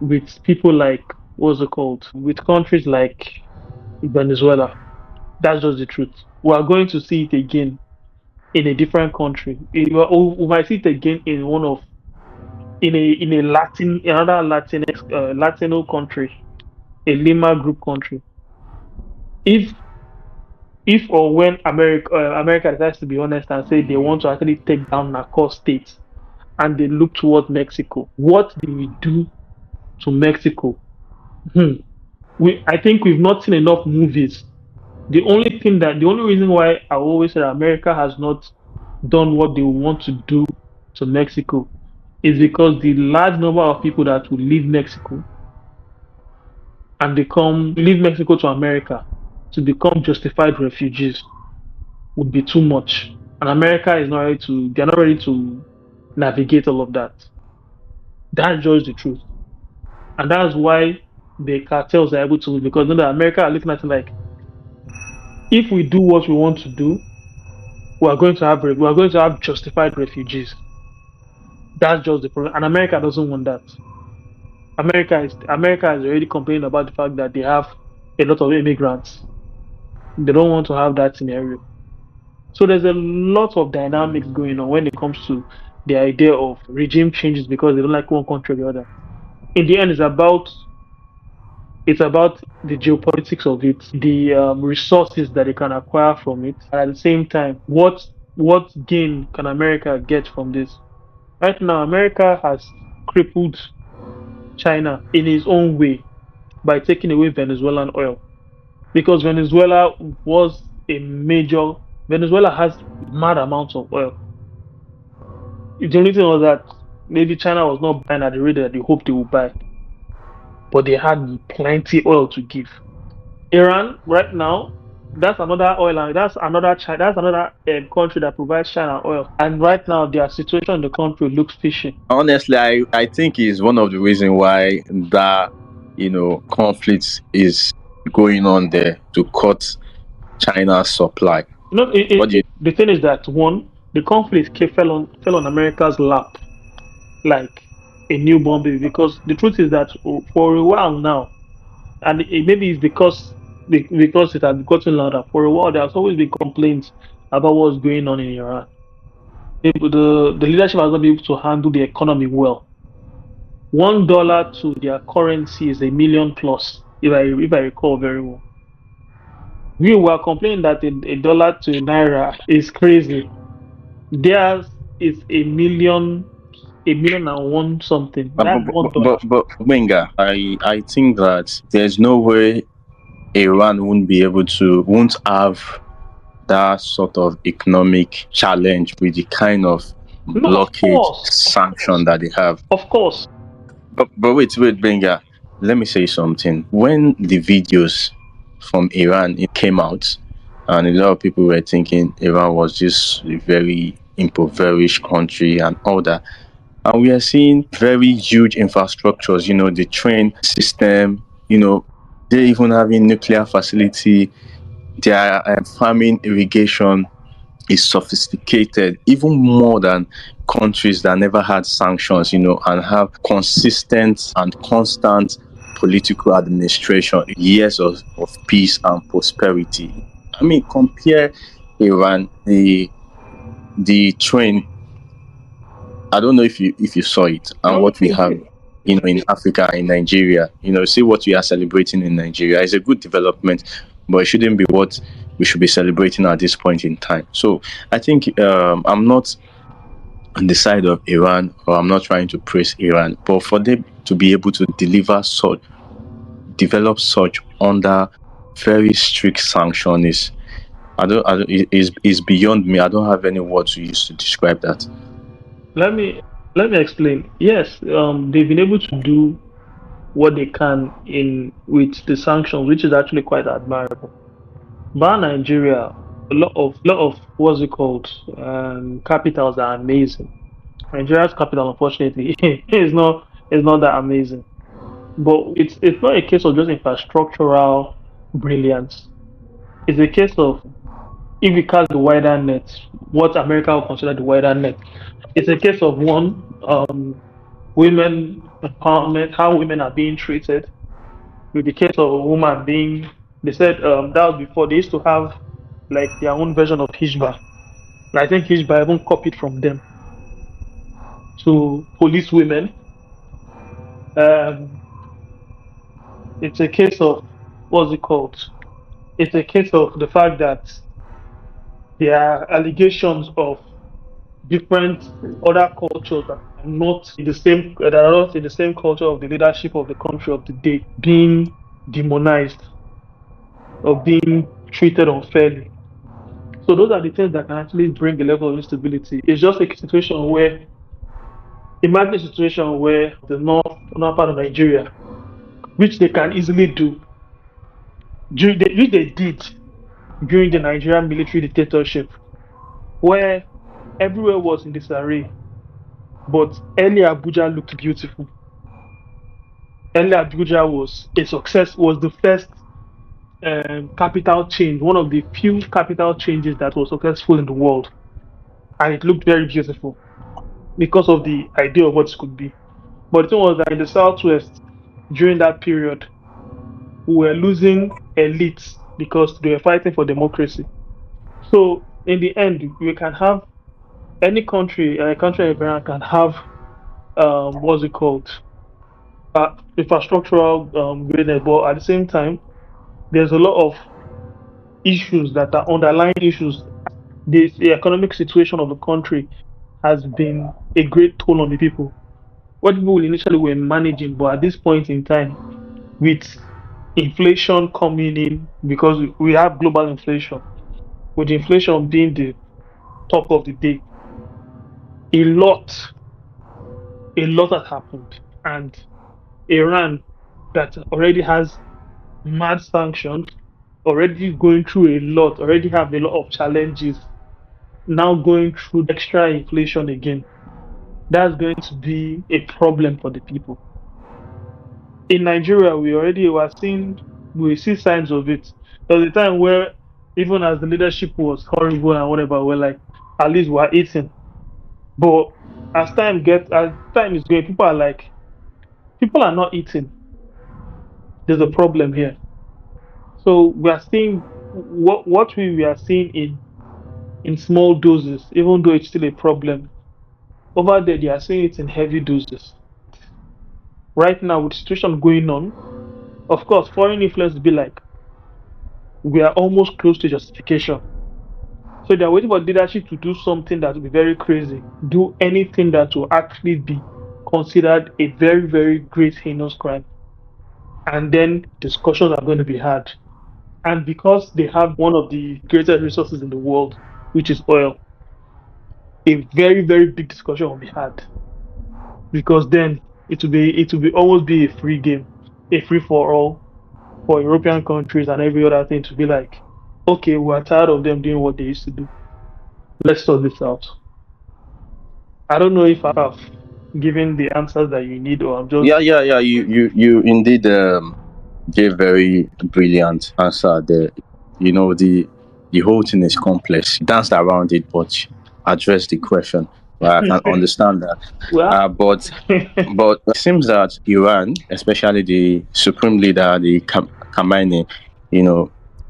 [SPEAKER 9] with people like, what's it called? With countries like Venezuela. That's just the truth. We are going to see it again in a different country. We might see it again in another Latino country, a Lima group country. If or when America decides to be honest and say they want to actually take down narco states and they look towards Mexico, what do we do to Mexico? I think we've not seen enough movies. The only reason why I always said America has not done what they want to do to Mexico is because the large number of people that will leave Mexico and leave Mexico to America to become justified refugees would be too much. And America is they're not ready to navigate all of that. That's just the truth. And that's why the cartels are able to, because America are looking at it like, if we do what we want to do, we are going to have justified refugees. That's just the problem, and America doesn't want that. America is already complaining about the fact that they have a lot of immigrants. They don't want to have that scenario. So there's a lot of dynamics going on when it comes to the idea of regime changes because they don't like one country or the other. In the end, it's about the geopolitics of it, the resources that they can acquire from it, and at the same time, what gain can America get from this? Right now, America has crippled China in its own way by taking away Venezuelan oil, because Venezuela has mad amounts of oil. The only thing was that maybe China was not buying at the rate that they hoped they would buy, but they had plenty oil to give. Iran right now, that's another country that provides China oil, and right now their situation in the country looks fishy.
[SPEAKER 8] Honestly, I think is one of the reasons why that conflict is going on there, to cut China's supply.
[SPEAKER 9] The thing is that one, the conflict fell on America's lap. Like, a newborn baby, because the truth is that for a while now, and maybe it's because it has gotten louder. For a while, there's always been complaints about what's going on in Iran. The leadership has not been able to handle the economy well. $1 to their currency is $1 million plus, if I recall very well. We were complaining that a dollar to a naira is crazy. Theirs is $1 million and one something. That's $1.
[SPEAKER 8] But Wenga, I think that there's no way Iran won't have that sort of economic challenge with the kind of blockade sanction that they have.
[SPEAKER 9] Of course.
[SPEAKER 8] But wait, Benga, let me say something. When the videos from Iran came out, and a lot of people were thinking Iran was just a very impoverished country and all that, and we are seeing very huge infrastructures, the train system, they even having nuclear facility, their farming irrigation is sophisticated, even more than countries that never had sanctions, and have consistent and constant political administration, years of peace and prosperity. I mean, compare Iran, the train. I don't know if you saw it, and what we have, in Africa, in Nigeria. See what we are celebrating in Nigeria. It's a good development, but it shouldn't be what we should be celebrating at this point in time. So I think I'm not on the side of Iran, or I'm not trying to praise Iran, but for them to be able to develop such under very strict sanction is beyond me. I don't have any words to use to describe that.
[SPEAKER 9] Let me explain. Yes, they've been able to do what they can with the sanctions, which is actually quite admirable. But Nigeria, a lot of what's it called, capitals are amazing. Nigeria's capital, unfortunately, is not that amazing. But it's not a case of just infrastructural brilliance. It's a case of, if we cast the wider net, what America will consider the wider net. It's a case of one, women empowerment, how women are being treated. With the case of a woman being, they said that was before they used to have like their own version of Hijba. I think Hijba even copied from them to police women. It's a case of, what's it called? It's a case of the fact that there are allegations of different other cultures that are not in the same culture of the leadership of the country of the day being demonized or being treated unfairly. So those are the things that can actually bring a level of instability. It's just a situation where, imagine a situation where the north part of Nigeria, which they can easily do, which they did during the Nigerian military dictatorship, where everywhere was in disarray, but early Abuja looked beautiful. Early Abuja was a success, was the first capital change, one of the few capital changes that was successful in the world. And it looked very beautiful because of the idea of what it could be. But the thing was that in the Southwest, during that period, we were losing elites because they were fighting for democracy. So in the end, we can have any country, a country in Iran can have, what's it called, infrastructural greatness, but at the same time, there's a lot of issues that are underlying issues. The economic situation of the country has been a great toll on the people. What people initially were managing, but at this point in time, with inflation coming in, because we have global inflation, with inflation being the top of the day, a lot has happened. And Iran, that already has mad sanctions, already going through a lot, already have a lot of challenges, now going through extra inflation again. That's going to be a problem for the people. In Nigeria, we see signs of it. There was a time where, even as the leadership was horrible and whatever, we're like, at least we're eating. But as time is going, people are not eating. There's a problem here. So we are seeing what we are seeing in small doses, even though it's still a problem. Over there, they are seeing it in heavy doses. Right now, with the situation going on, of course, foreign influence will be like, we are almost close to justification. So they are waiting for leadership to do something that will be very crazy, do anything that will actually be considered a very, very great heinous crime. And then discussions are going to be had. And because they have one of the greatest resources in the world, which is oil, a very, very big discussion will be had. Because then it will be almost be a free game, a free for all for European countries and every other thing to be like, okay, we're tired of them doing what they used to do. Let's sort this out. I don't know if I've given the answers that you need, or I'm just
[SPEAKER 8] Yeah. You indeed gave very brilliant answer there. The whole thing is complex. Danced around it, but addressed the question. I can understand that.
[SPEAKER 9] well.
[SPEAKER 8] But it seems that Iran, especially the supreme leader, the Khamenei,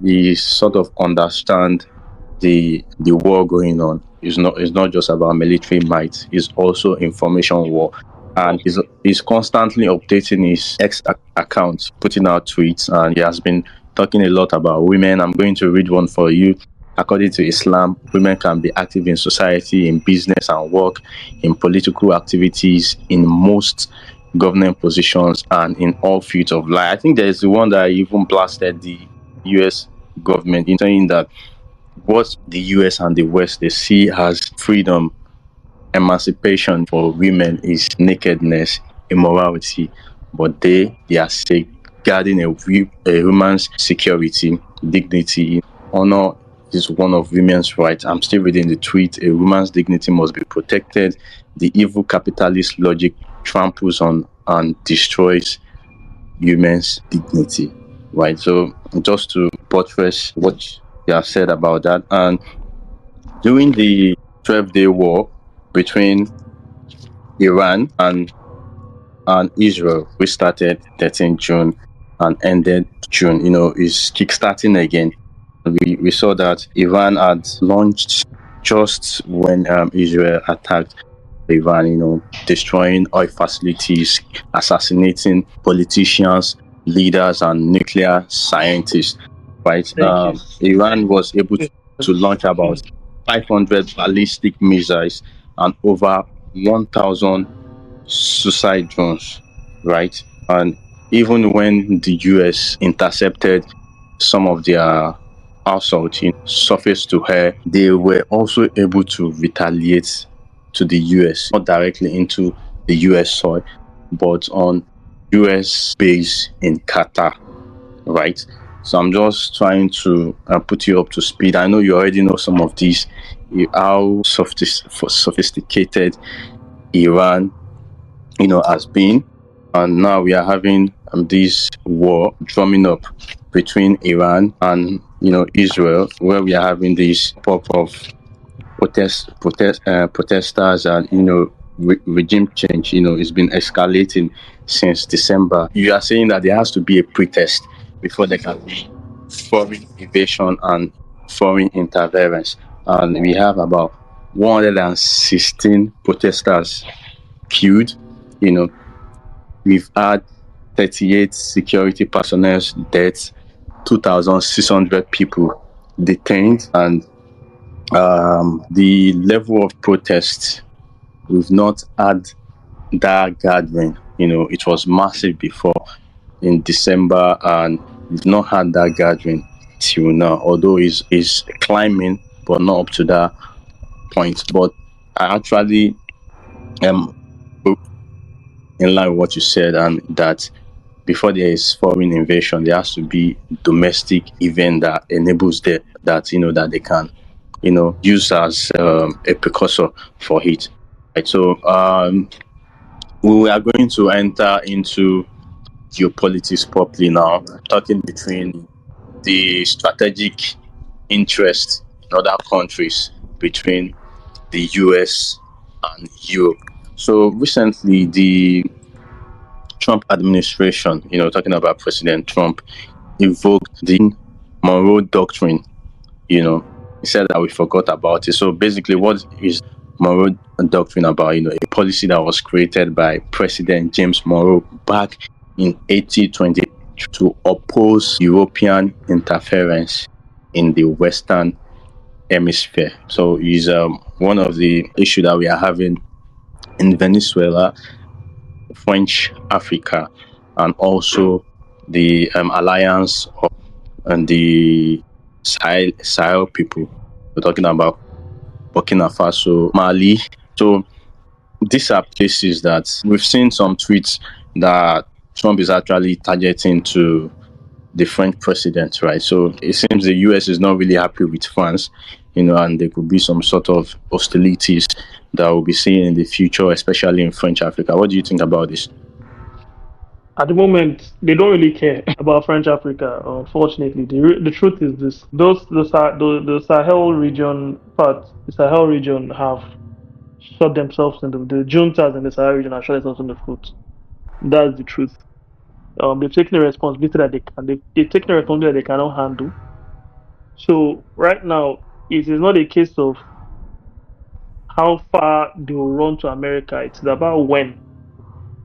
[SPEAKER 8] he sort of understand the war going on. It's not just about military might. It's also information war, and he's constantly updating his account, putting out tweets, and he has been talking a lot about women. I'm going to read one for you. According to Islam, women can be active in society, in business and work, in political activities, in most government positions, and in all fields of life. I think there is the one that even blasted the U.S. government in saying that what the US and the West they see as freedom, emancipation for women is nakedness, immorality, but they are safeguarding a woman's security, dignity, honor is one of women's rights. I'm still reading the tweet. A woman's dignity must be protected. The evil capitalist logic tramples on and destroys women's dignity. Right. So just to buttress what you have said about that, and during the 12-day war between Iran and Israel, which started 13 June and ended June, is kickstarting again. We saw that Iran had launched just when Israel attacked Iran, destroying oil facilities, assassinating politicians, leaders, and nuclear scientists. Right? Iran was able to launch about 500 ballistic missiles and over 1,000 suicide drones. Right? And even when the US intercepted some of their assault surface to air, they were also able to retaliate to the US, not directly into the US soil, but on US base in Qatar, right? So I'm just trying to put you up to speed. I know you already know some of these, how sophisticated Iran, has been, and now we are having this war drumming up between Iran and Israel, where we are having this pop of protesters and regime change. It's been escalating since December. You are saying that there has to be a pretest before there can be foreign invasion and foreign interference, and we have about 116 protesters killed. We've had 38 security personnel deaths, 2,600 people detained, and the level of protest, we've not had that gathering. It was massive before in December, and we've not had that gathering till now, although it's climbing, but not up to that point. But I actually in line with what you said, and that before there is foreign invasion, there has to be domestic event that enables that they can use as a precursor for it. Right. So we are going to enter into geopolitics properly now, talking between the strategic interest in other countries between the US and Europe. So recently, the Trump administration, talking about President Trump, invoked the Monroe Doctrine. He said that we forgot about it. So basically, what is Monroe Doctrine about? A policy that was created by President James Monroe back in 1820 to oppose European interference in the Western Hemisphere. So is one of the issues that we are having in Venezuela, French Africa, and also the alliance of and the Sahel people. We're talking about Burkina Faso, Mali. So these are places that we've seen some tweets that Trump is actually targeting to the French president, right? So it seems the US is not really happy with France, and there could be some sort of hostilities that we'll be seeing in the future, especially in French Africa. What do you think about this?
[SPEAKER 9] At the moment, they don't really care about French Africa. Unfortunately, the truth is this: the Sahel region the Sahel region have shot themselves in the juntas in the Sahel region have shot themselves in the foot. That's the truth. They've taken the responsibility that they've taken the responsibility that they cannot handle. So right now, it is not a case of how far they will run to America. It's about when.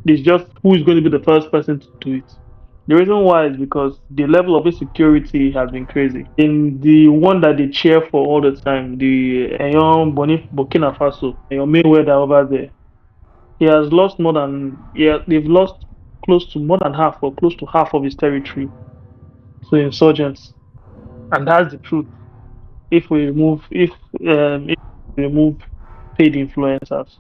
[SPEAKER 9] It's just who is going to be the first person to do it. The reason why is because the level of insecurity has been crazy. In the one that they cheer for all the time, the Eyon Burkina Faso, Eyon Mayweather over there, he has lost they've lost close to more than half or close to half of his territory to insurgents, and that's the truth. If we remove paid influencers,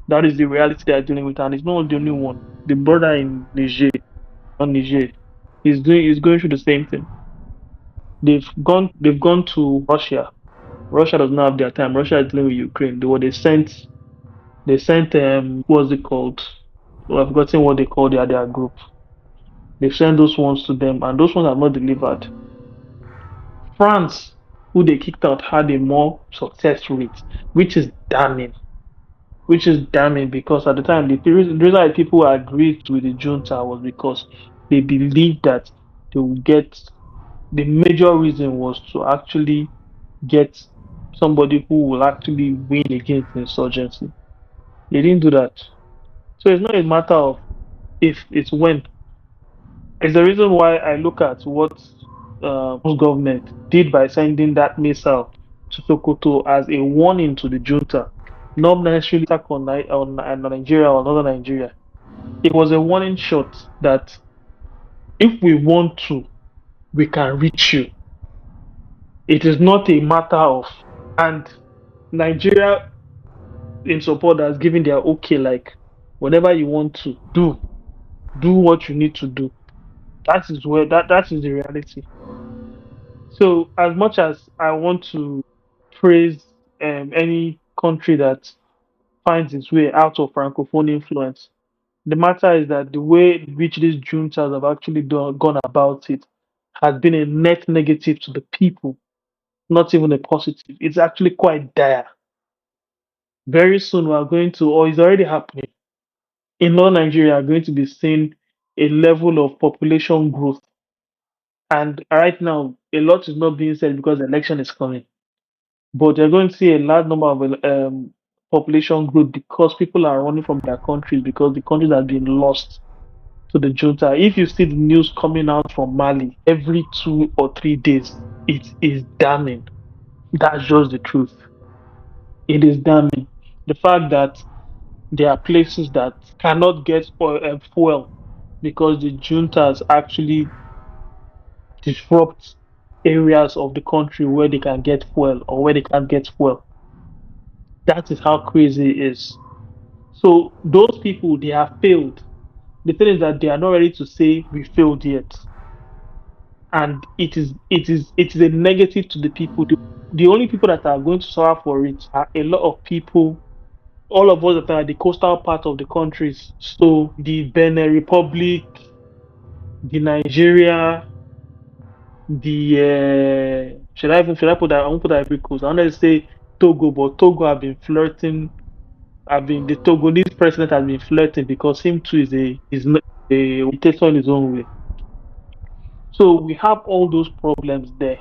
[SPEAKER 9] that is the reality they are dealing with, and it's not the only one. The brother in Niger, is going through the same thing. They've gone to Russia. Russia does not have their time. Russia is dealing with Ukraine. They sent what's it called? Well, I've forgotten what they call their group. They've sent those ones to them, and those ones have not delivered. France, who they kicked out, had a more success rate, which is damning. Because at the time, the reason why people agreed with the junta was because they believed that they would get. The major reason was to actually get somebody who will actually win against insurgency. They didn't do that. So it's not a matter of if, it's when. It's the reason why I look at what government did by sending that missile to Sokoto as a warning to the junta, not necessarily attack on Nigeria or northern Nigeria. It was a warning shot that if we want to, we can reach you. It is not a matter of, and Nigeria in support has given their okay, like whatever you want to do what you need to do. That is the reality. So as much as I want to praise any country that finds its way out of francophone influence, the matter is that the way in which these juntas have actually gone about it has been a net negative to the people, not even a positive. It's actually quite dire. Very soon we are going to, or it's already happening, in northern Nigeria are going to be seeing a level of population growth. And right now, a lot is not being said because the election is coming. But you're going to see a large number of population growth because people are running from their countries because the countries have been lost to the junta. If you see the news coming out from Mali every 2 or 3 days, it is damning. That's just the truth. It is damning. The fact that there are places that cannot get fuel because the juntas actually disrupt areas of the country where they can get fuel or where they can't get fuel. That is how crazy it is. So those people, they have failed. The thing is that they are not ready to say we failed yet. And it is a negative to the people. The only people that are going to suffer for it are a lot of people, all of us that are the coastal part of the countries. So the Benin Republic, the Nigeria, the should I put that? I won't put Ivory Coast. I want to say Togo, but Togo have been flirting the Togolese president has been flirting because him too is a dictator in his own way. So we have all those problems there.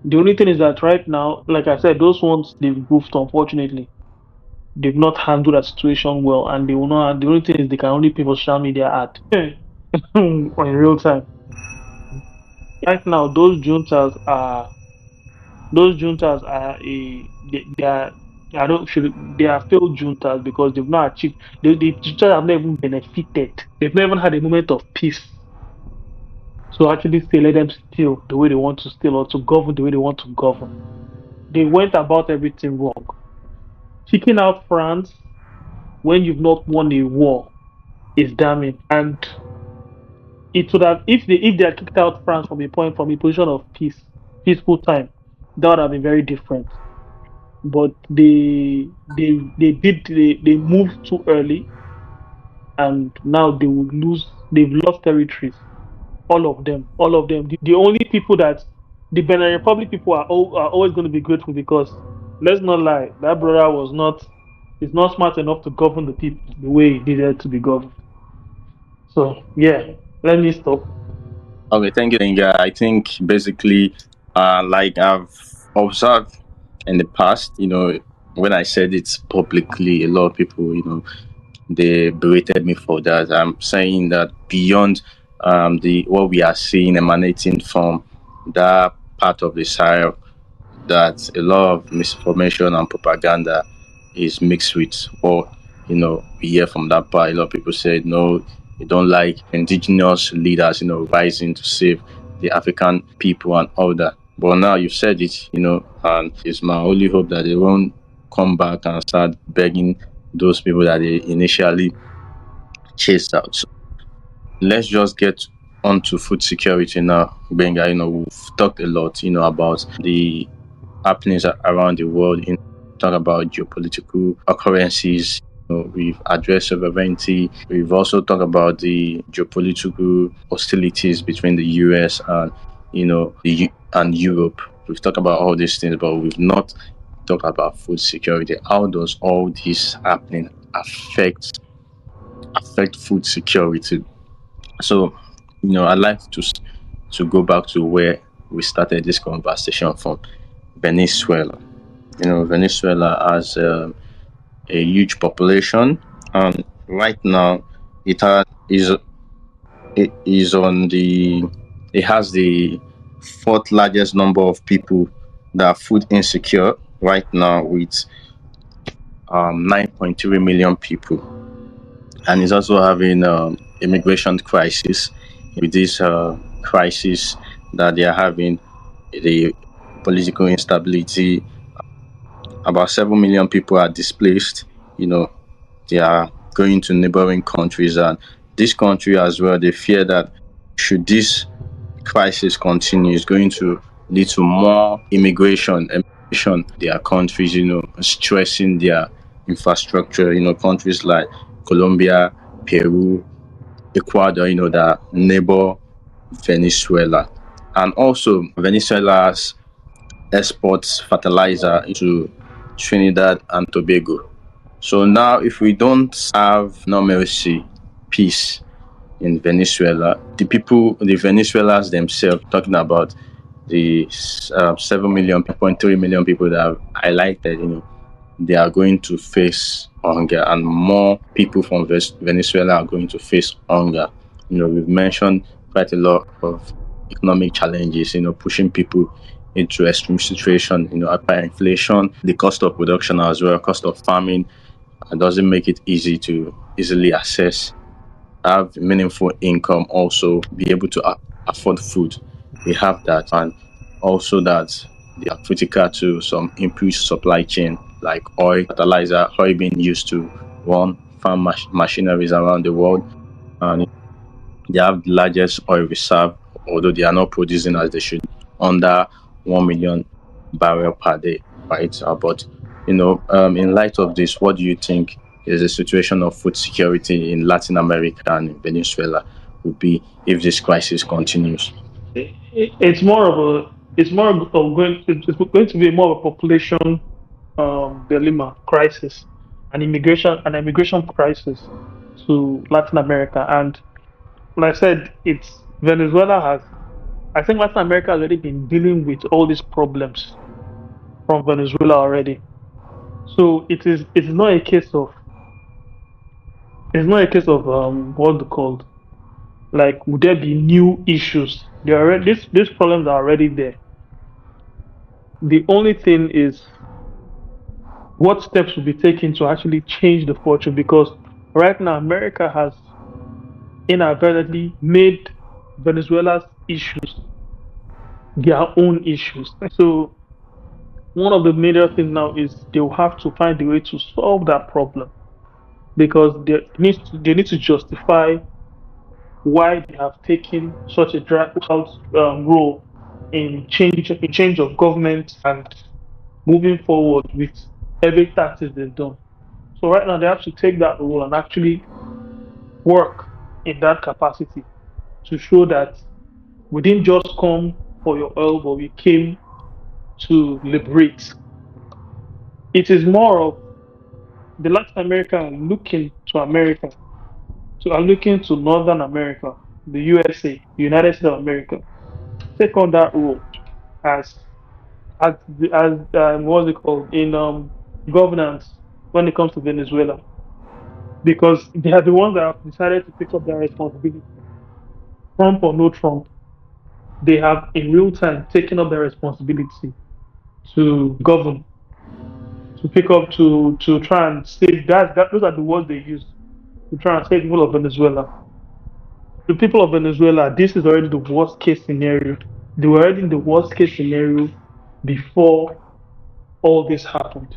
[SPEAKER 9] The only thing is that right now, like I said, those ones they've goofed, unfortunately. They've not handled that situation well, and they will not. The only thing is they can only pay for social media ad in real time. Right now, they are I don't should they are failed juntas because they've not achieved the juntas have not even benefited. They've not even had a moment of peace. So actually say let them steal the way they want to steal or to govern the way they want to govern. They went about everything wrong. Kicking out France when you've not won a war is damning. And it would have if they had kicked out France from a position of peaceful time, that would have been very different. But they moved too early, and now they will lose. They've lost territories. All of them. The only people that the Benin Republic people are always going to be grateful because let's not lie, that brother is not smart enough to govern the people the way he needed to be governed. So yeah, let me stop.
[SPEAKER 8] Okay, thank you, Inga. I think basically, like I've observed in the past, when I said it publicly, a lot of people, they berated me for that. I'm saying that beyond what we are seeing emanating from that part of the Sahel, that a lot of misinformation and propaganda is mixed with what we hear from that part. A lot of people say no, they don't like indigenous leaders, rising to save the African people and all that. But now you've said it, and it's my only hope that they won't come back and start begging those people that they initially chased out. So let's just get onto food security now, Benga. We've talked a lot, about the happenings around the world. Talk about geopolitical occurrences. We've addressed sovereignty. We've also talked about the geopolitical hostilities between the US and and Europe. We've talked about all these things, but we've not talked about food security. How does all this happening affect food security? So, I'd like to go back to where we started this conversation from, Venezuela. Venezuela has a huge population, and right now it has the fourth largest number of people that are food insecure right now, with 9.3 million people, and it's also having immigration crisis. With this crisis that they are having, the political instability, about 7 million people are displaced. They are going to neighboring countries, and this country as well, they fear that should this crisis continue, it's going to lead to more immigration their countries, stressing their infrastructure. Countries like Colombia, Peru, Ecuador, that neighbor Venezuela. And also Venezuela's exports fertilizer into Trinidad and Tobago. So now if we don't have normalcy, peace in Venezuela, the Venezuelans themselves, talking about the 7 million, 0.3 million people that I've highlighted, they are going to face hunger, and more people from Venezuela are going to face hunger. We've mentioned quite a lot of economic challenges, pushing people into extreme situation, hyperinflation, the cost of production as well, cost of farming. It doesn't make it easy to easily access, have meaningful income, also be able to afford food. We have that, and also that they are critical to some input supply chain like oil, fertilizer, oil being used to run farm machineries around the world, and they have the largest oil reserve, although they are not producing as they should, under 1 million barrel per day, right? But in light of this, what do you think is the situation of food security in Latin America and in Venezuela would be if this crisis continues?
[SPEAKER 9] It's going to be more of a population dilemma crisis, an immigration crisis to Latin America. And like I said, it's Venezuela has. I think Latin America has already been dealing with all these problems from Venezuela already. So it's not a case of what's it called? Like, would there be new issues? There are these problems are already there. The only thing is what steps will be taken to actually change the fortune, because right now America has inadvertently made Venezuela's issues their own issues. So one of the major things now is they will have to find a way to solve that problem, because they need to justify why they have taken such a drag out role in change of government and moving forward with every taxes they've done. So right now they have to take that role and actually work in that capacity to show that we didn't just come for your oil, but we came to liberate. It is more of the Latin America looking to America, are looking to Northern America, the USA, the United States of America, take on that role as what's it called in governance when it comes to Venezuela, because they are the ones that have decided to pick up their responsibility. Trump or no Trump, they have in real time taken up their responsibility to govern, to pick up to try and save that. Those are the words they use to try and save the people of Venezuela. The people of Venezuela, this is already the worst case scenario. They were already in the worst case scenario before all this happened.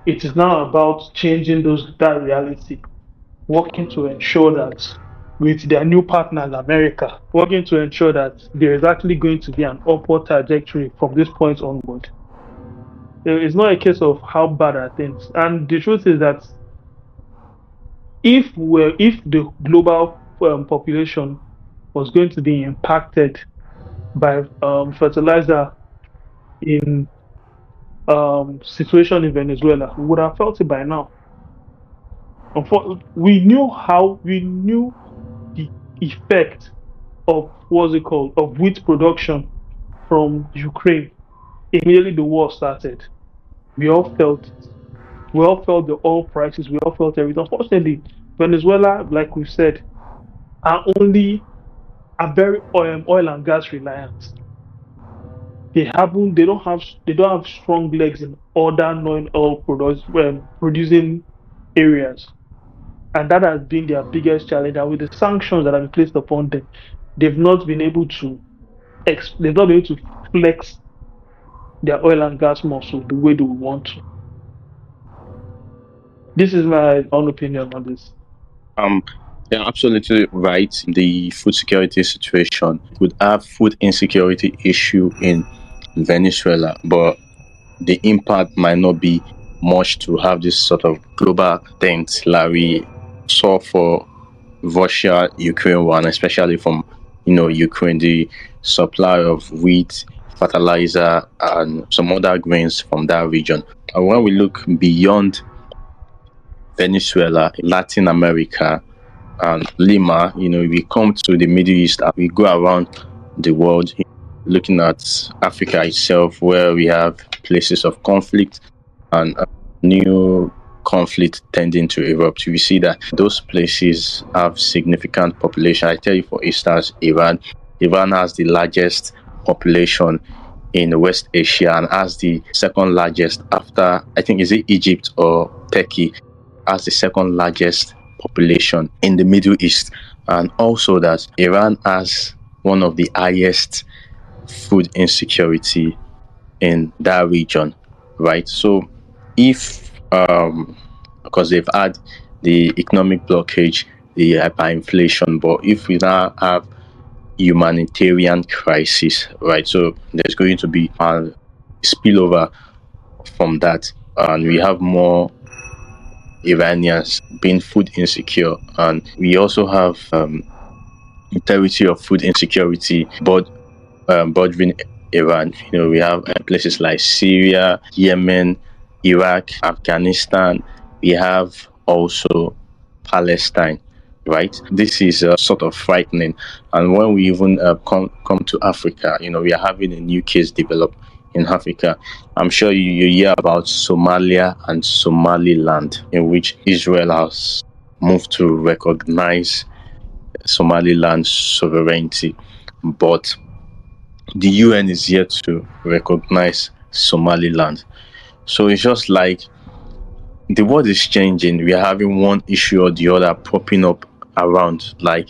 [SPEAKER 9] It is now about changing that reality, working to ensure that with their new partners, America, working to ensure that there is actually going to be an upward trajectory from this point onward. It's not a case of how bad are things. And the truth is that if the global population was going to be impacted by fertilizer in situation in Venezuela, we would have felt it by now. We knew the effect of of wheat production from Ukraine immediately the war started. We all felt it. We all felt the oil prices. We all felt everything. Unfortunately, Venezuela, like we said, are very oil and gas reliant. They don't have strong legs in other non-oil producing areas, and that has been their biggest challenge. And with the sanctions that have been placed upon them, they've not been able to flex their oil and gas muscle the way they would want to. This is my own opinion on this.
[SPEAKER 8] You're absolutely right. The food security situation would have food insecurity issue in Venezuela, but the impact might not be much to have this sort of global things like we saw for Russia-Ukraine one, especially from Ukraine, the supply of wheat, fertilizer, and some other grains from that region. And when we look beyond Venezuela, Latin America, and Lima, we come to the Middle East, and we go around the world, looking at Africa itself, where we have places of conflict and new conflict tending to erupt. We see that those places have significant population. I tell you, for instance, Iran has the largest population in West Asia and has the second largest after, I think, is it Egypt or Turkey, has the second largest population in the Middle East. And also that Iran has one of the highest food insecurity in that region, right? So if because they've had the economic blockage, the hyperinflation, but if we now have humanitarian crisis, right, so there's going to be a spillover from that, and we have more Iranians being food insecure, and we also have territory of food insecurity bordering Iran. We have places like Syria, Yemen, Iraq, Afghanistan, We have also Palestine, right? This is sort of frightening. And when we even come to Africa, we are having a new case develop in Africa. I'm sure you hear about Somalia and Somaliland, in which Israel has moved to recognize Somaliland's sovereignty, but the UN is yet to recognize Somaliland. So it's just like the world is changing. We are having one issue or the other popping up around. Like,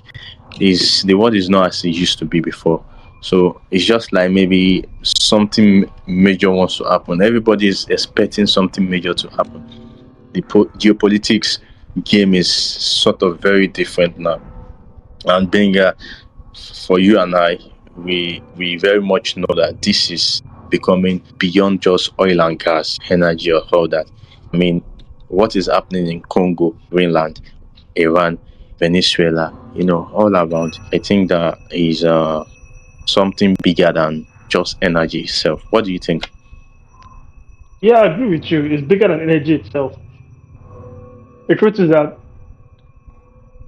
[SPEAKER 8] the world is not as it used to be before. So it's just like maybe something major wants to happen. Everybody is expecting something major to happen. The geopolitics game is sort of very different now. And Benga, for you and I, we very much know that this is becoming beyond just oil and gas, energy, or all that. I mean, what is happening in Congo, Greenland, Iran, Venezuela, all around. I think that is something bigger than just energy itself. What do you think?
[SPEAKER 9] Yeah, I agree with you. It's bigger than energy itself. The truth is that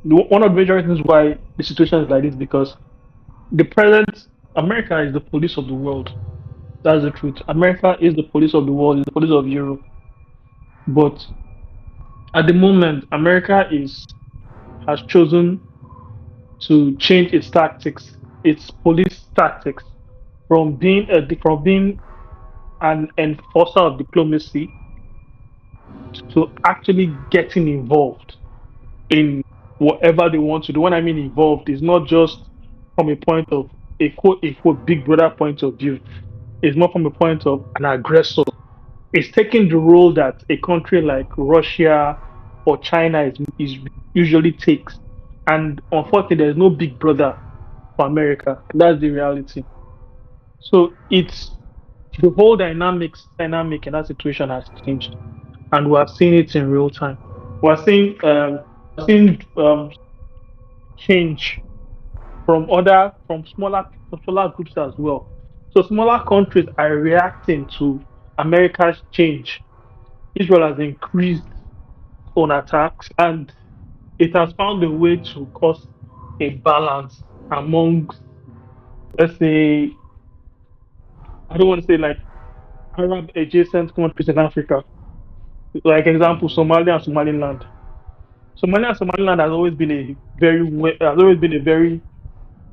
[SPEAKER 9] one of the major reasons why the situation is like this because the present America is the police of the world. That's the truth. America is the police of the world, is the police of Europe. But at the moment, America has chosen to change its tactics, its police tactics, from being an enforcer of diplomacy to actually getting involved in whatever they want to do. When I mean involved, it's not just from a point of a quote big brother point of view. It's more from a point of an aggressor. It's taking the role that a country like Russia or China is usually takes. And unfortunately, there's no big brother for America. That's the reality. So it's the whole dynamic in that situation has changed, and we are seeing it in real time. We're seeing change from smaller groups as well. So smaller countries are reacting to America's change. Israel has increased on attacks, and it has found a way to cause a balance among, let's say, I don't want to say like Arab adjacent countries in Africa. Like example, Somalia and Somaliland. Somalia and Somaliland has always been a very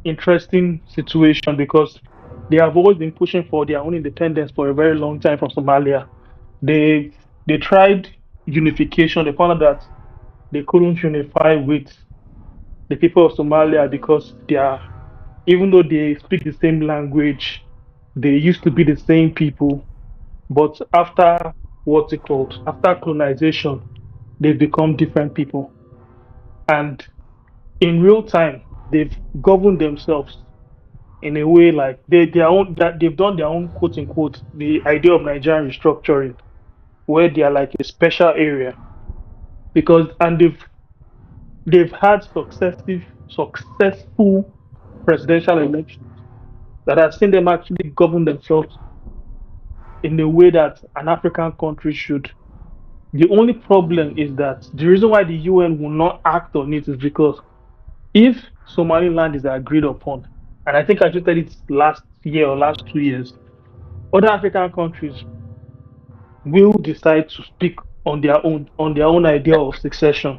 [SPEAKER 9] interesting situation because they have always been pushing for their own independence for a very long time from Somalia. They tried unification. They found out that they couldn't unify with the people of Somalia because even though they speak the same language, they used to be the same people. But after after colonization, they've become different people. And in real time, they've governed themselves in a way like they've done their own quote unquote the idea of Nigerian restructuring, where they are like a special area because and they've had successful presidential elections that have seen them actually govern themselves in the way that an African country should. The only problem is that the reason why the UN will not act on it is because if Somaliland is agreed upon, and I think I just said it last year or last 2 years, other African countries will decide to speak on their own idea of succession.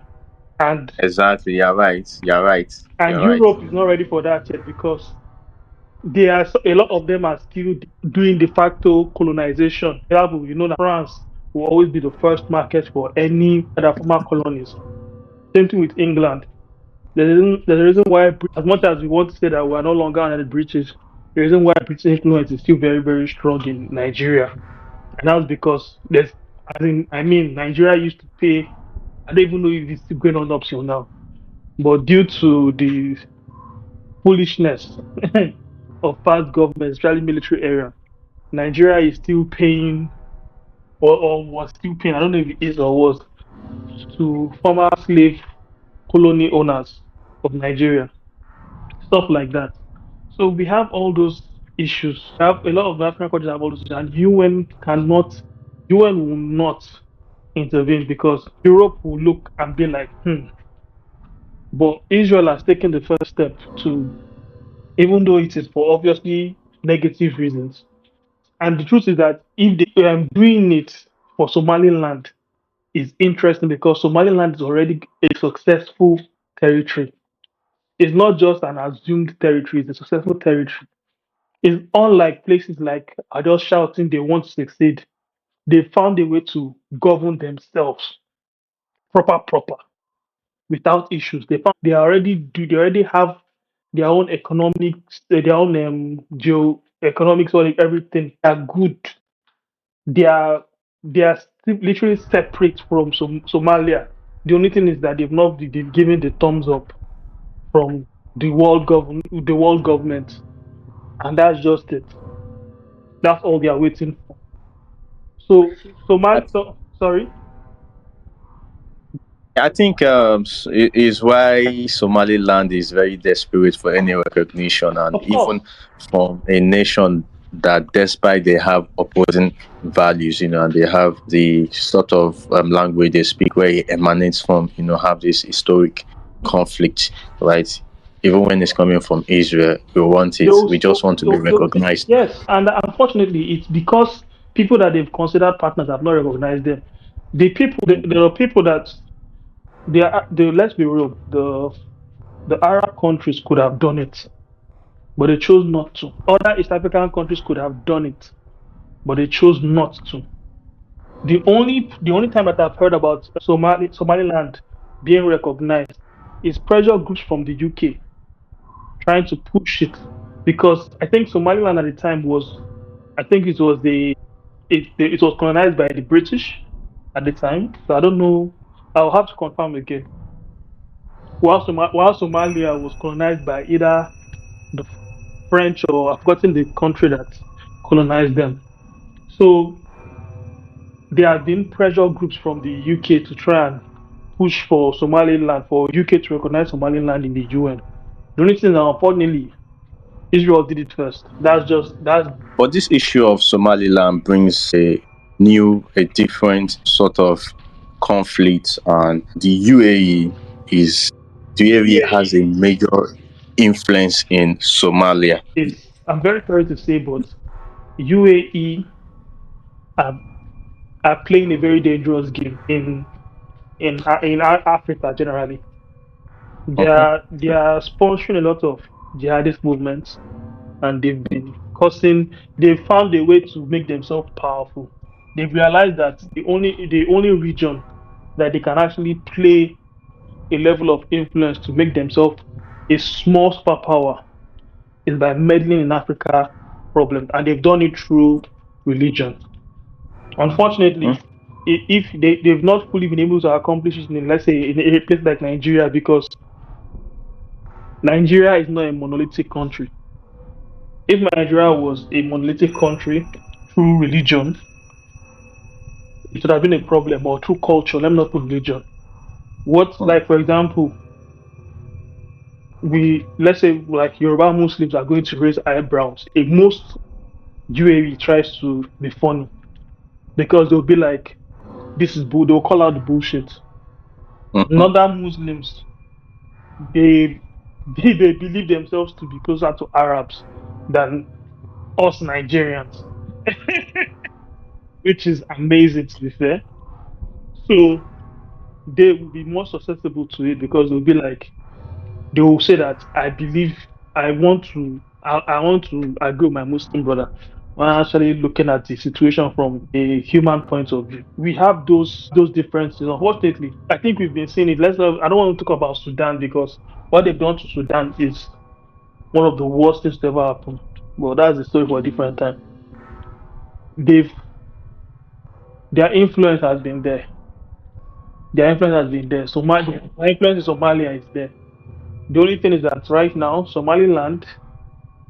[SPEAKER 9] And
[SPEAKER 8] Exactly, you're right. You're right.
[SPEAKER 9] and
[SPEAKER 8] You're right.
[SPEAKER 9] Europe is not ready for that yet because a lot of them are still doing de facto colonization. For example, you know that France will always be the first market for any other former colonies. Same thing with England. There's a reason why, as much as we want to say that we are no longer under the British, the reason why British influence is still very, very strong in Nigeria. And that's because Nigeria used to pay, I don't even know if it's still going on up till now, but due to the foolishness of past governments, especially military area, Nigeria is still paying, or was still paying, I don't know if it is or was, to former slave colony owners of Nigeria, stuff like that. So we have all those issues. A lot of African countries have all those issues, and UN will not intervene because Europe will look and be like, But Israel has taken the first step to, even though it is for obviously negative reasons. And the truth is that if they are doing it for Somaliland, is interesting because Somaliland is already a successful territory. It's not just an assumed territory, it's a successful territory. It's unlike places like are just shouting they want to succeed. They found a way to govern themselves proper without issues. They already have their own economics, their own geo-economics, or everything. They are good. They are literally separate from Somalia. The only thing is that they've not been given the thumbs up from the world government, and that's just it. That's all they are waiting for. Sorry.
[SPEAKER 8] I think it is why Somaliland is very desperate for any recognition, and
[SPEAKER 9] Of
[SPEAKER 8] even
[SPEAKER 9] course.
[SPEAKER 8] from a nation that, despite they have opposing values, and they have the sort of language they speak where it emanates from, have this historic conflict, right? Even when it's coming from Israel, we want it. We just want to be recognized.
[SPEAKER 9] Yes, and unfortunately, it's because people that they've considered partners have not recognized them. There are people that let's be real, the Arab countries could have done it, but they chose not to. Other East African countries could have done it, but they chose not to. The only time that I've heard about Somaliland being recognized is pressure groups from the UK trying to push it, because I think Somaliland at the time was, I think it was colonized by the British at the time. So I don't know. I'll have to confirm again. While Somalia was colonized by either the French, or I've forgotten the country that colonized them. So there have been pressure groups from the UK to try and push for Somaliland, for UK to recognize Somaliland in the UN. The only thing that, unfortunately, Israel did it first.
[SPEAKER 8] But this issue of Somaliland brings a different sort of conflict, and the UAE has a major influence in Somalia.
[SPEAKER 9] I'm very sorry to say, but UAE are playing a very dangerous game in Africa generally. They are sponsoring a lot of jihadist movements, and they've found a way to make themselves powerful. They've realized that the only region that they can actually play a level of influence to make themselves a small superpower is by meddling in Africa problems, and they've done it through religion. Unfortunately, if they've not fully been able to accomplish it in, let's say, in a place like Nigeria, because Nigeria is not a monolithic country. If Nigeria was a monolithic country through religion, it would have been a problem, or through culture. Let me not put religion. Like, for example, let's say like Yoruba Muslims are going to raise eyebrows. Most UAE tries to be funny, because they'll be like, they'll call out the bullshit. Northern Muslims, they believe themselves to be closer to Arabs than us Nigerians, which is amazing, to be fair. So they will be more susceptible to it, because they will say that I want to agree with my Muslim brother. When actually looking at the situation from a human point of view, we have those differences. Unfortunately, I think we've been seeing it. I don't want to talk about Sudan, because what they've done to Sudan is one of the worst things to ever happen. But that's a story for a different time. Their influence has been there. Their influence has been there. My influence in Somalia is there. The only thing is that right now, Somaliland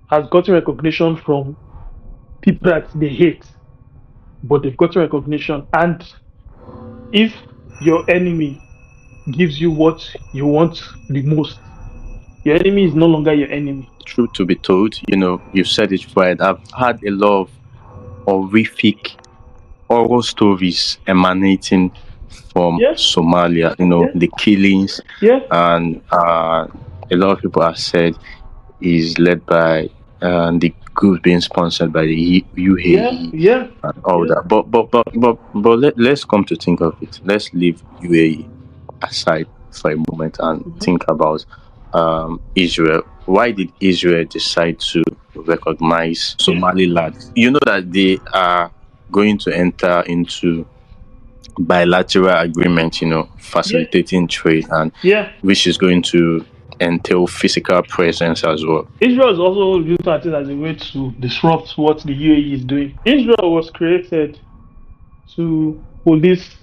[SPEAKER 9] has gotten recognition from people that they hate, but they've gotten recognition. And if your enemy gives you what you want the most, your enemy is no longer your enemy.
[SPEAKER 8] Truth to be told, you've said it right. I've had a lot of horrific oral stories emanating from Somalia, the killings, and a lot of people have said is led by the group being sponsored by the UAE and all that. But let's come to think of it. Let's leave UAE aside for a moment and think about Israel. Why did Israel decide to recognize Somaliland? You know that they are going to enter into bilateral agreement, facilitating trade, and which is going to entail physical presence as well.
[SPEAKER 9] Israel is also used at it as a way to disrupt what the UAE is doing. Israel was created to police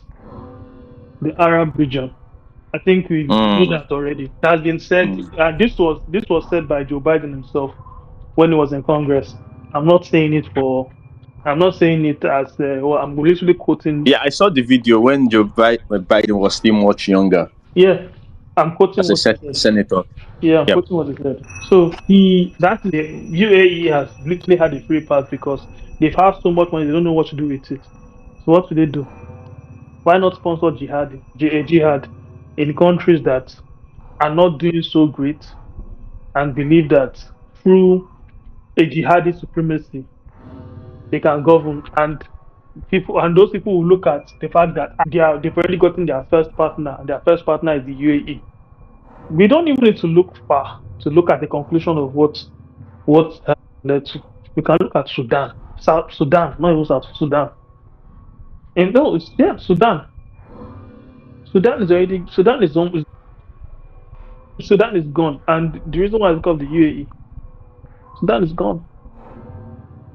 [SPEAKER 9] the Arab region. I think we know that already. That has been said. This was said by Joe Biden himself when he was in Congress. I'm not saying it as I'm literally quoting.
[SPEAKER 8] Yeah, I saw the video when Joe Biden was still much younger.
[SPEAKER 9] Yeah, I'm quoting
[SPEAKER 8] as a senator.
[SPEAKER 9] Yeah, I'm quoting what he said. So the UAE has literally had a free pass because they've had so much money, they don't know what to do with it. So what do they do? Why not sponsor jihad in countries that are not doing so great and believe that through a jihadi supremacy they can govern, and those people will look at the fact that they've already gotten their first partner, and their first partner is the UAE. We don't even need to look far to look at the conclusion of what led to. We can look at Sudan, South Sudan, not even South Sudan. And no, Sudan. Sudan is gone, and the reason why it's called the UAE, Sudan is gone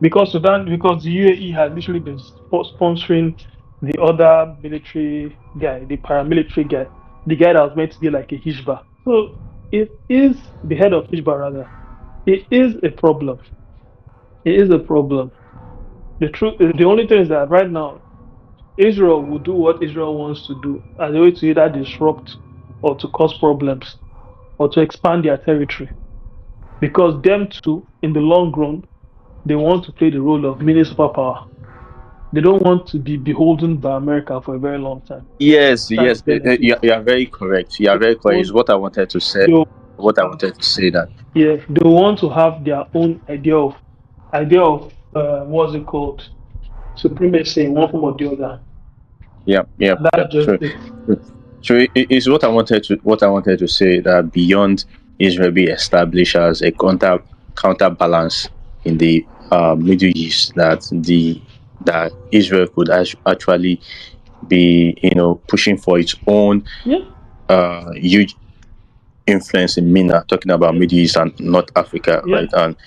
[SPEAKER 9] because the UAE has literally been sponsoring the other military guy, the paramilitary guy, the guy that was meant to be like a Hizbah. So it is the head of Hizbah rather. It is a problem. It is a problem. The only thing is that right now, Israel will do what Israel wants to do as a way to either disrupt or to cause problems or to expand their territory. Because them too, in the long run, they want to play the role of mini superpower. They don't want to be beholden by America for a very long time.
[SPEAKER 8] Yes, you are very correct. You are very correct. Is what I wanted to say. That.
[SPEAKER 9] Yeah, they want to have their own idea of what's it called, supremacy in one form or the other.
[SPEAKER 8] Yeah.
[SPEAKER 9] That's just
[SPEAKER 8] true.
[SPEAKER 9] it.
[SPEAKER 8] So it is what I wanted to say, that beyond Israel be established as a counterbalance in the Middle East, that Israel could actually be pushing for its own huge influence in MENA, talking about Middle East and North Africa, right? And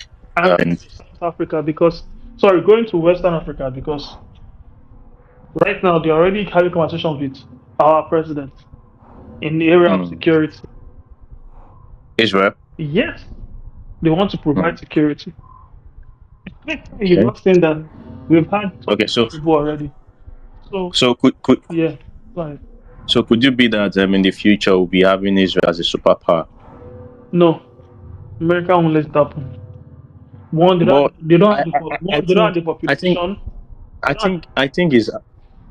[SPEAKER 9] South Africa, going to Western Africa, because right now they're already having conversations with our president in the area of security.
[SPEAKER 8] Israel?
[SPEAKER 9] Yes, they want to provide security. You're not saying that we've had people already.
[SPEAKER 8] So could
[SPEAKER 9] go ahead.
[SPEAKER 8] So could it be that in the future we'll be having Israel as a superpower?
[SPEAKER 9] No, America won't let it happen. One, they don't have the population.
[SPEAKER 8] I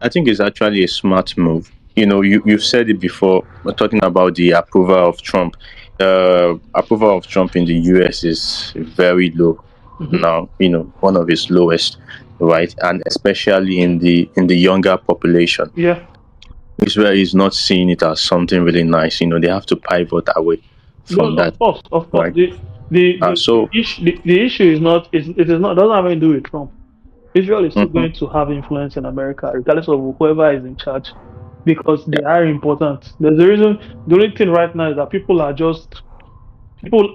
[SPEAKER 8] think it's actually a smart move. You've said it before. We're talking about the approval of Trump. Approval of Trump in the US is very low now. One of its lowest, right? And especially in the younger population.
[SPEAKER 9] Yeah.
[SPEAKER 8] Israel is not seeing it as something really nice. They have to pivot away from that.
[SPEAKER 9] Of course. Right? The issue is not. It doesn't have anything to do with Trump. Israel is still going to have influence in America, regardless of whoever is in charge, because they are important. There's a reason. The only thing right now is that people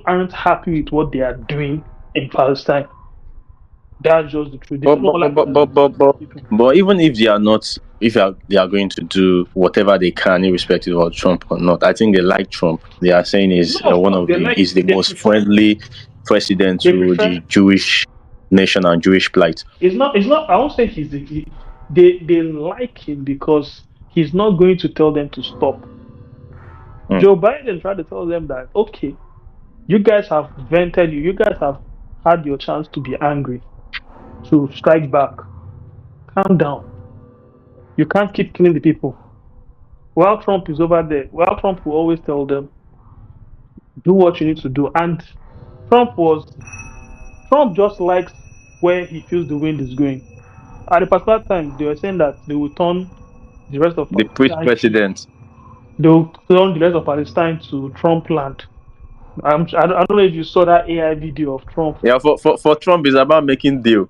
[SPEAKER 9] aren't happy with what they are doing in Palestine. That's just the truth.
[SPEAKER 8] But even if they are not, if they are going to do whatever they can, irrespective of Trump or not, I think they like Trump. They are saying is the most friendly president to the Jewish nation and Jewish plight.
[SPEAKER 9] It's not. I won't say they like him because he's not going to tell them to stop. Joe Biden tried to tell them that, okay, you guys have vented, you guys have had your chance to be angry, to strike back. Calm down. You can't keep killing the people. while Trump is over there, while Trump will always tell them, do what you need to do. And Trump just likes where he feels the wind is going. At the particular time, they were saying that they will turn the rest of
[SPEAKER 8] The president.
[SPEAKER 9] they will turn the rest of Palestine to Trump land. I don't know if you saw that AI video of Trump.
[SPEAKER 8] Yeah, for Trump, it's about making deal.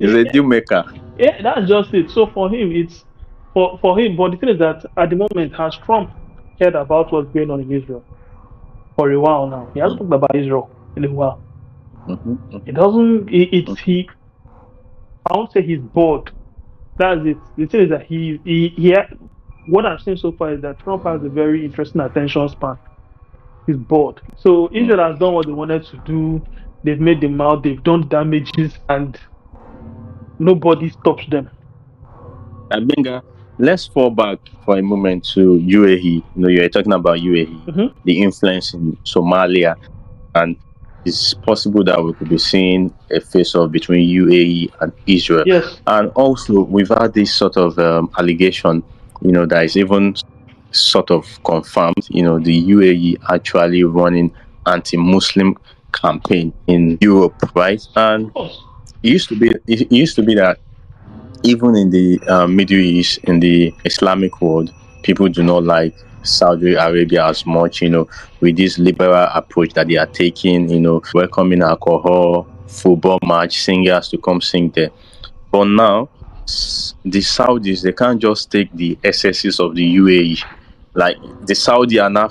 [SPEAKER 8] He's a deal maker.
[SPEAKER 9] Yeah, that's just it. So for him, it's for him. But the thing is that at the moment, has Trump cared about what's going on in Israel for a while now? He hasn't talked about Israel in a while. It doesn't. He. I won't say he's bored. That's it. The thing is that he what I've seen so far is that Trump has a very interesting attention span. He's bored. So Israel has done what they wanted to do. They've made them out. They've done damages, and nobody stops them.
[SPEAKER 8] Benga, let's fall back for a moment to UAE. You know, you're talking about UAE, the influence in Somalia, and it's possible that we could be seeing a face-off between UAE and Israel.
[SPEAKER 9] Yes.
[SPEAKER 8] And also, we've had this sort of allegation, you know, that is even sort of confirmed, you know, the UAE actually running anti-Muslim campaign in Europe, right? And it used to be that even in the Middle East, in the Islamic world, people do not like Saudi Arabia as much, you know, with this liberal approach that they are taking, you know, welcoming alcohol, football match, singers to come sing there. But now, the Saudis, they can't just take the excesses of the UAE. Like, the Saudi are now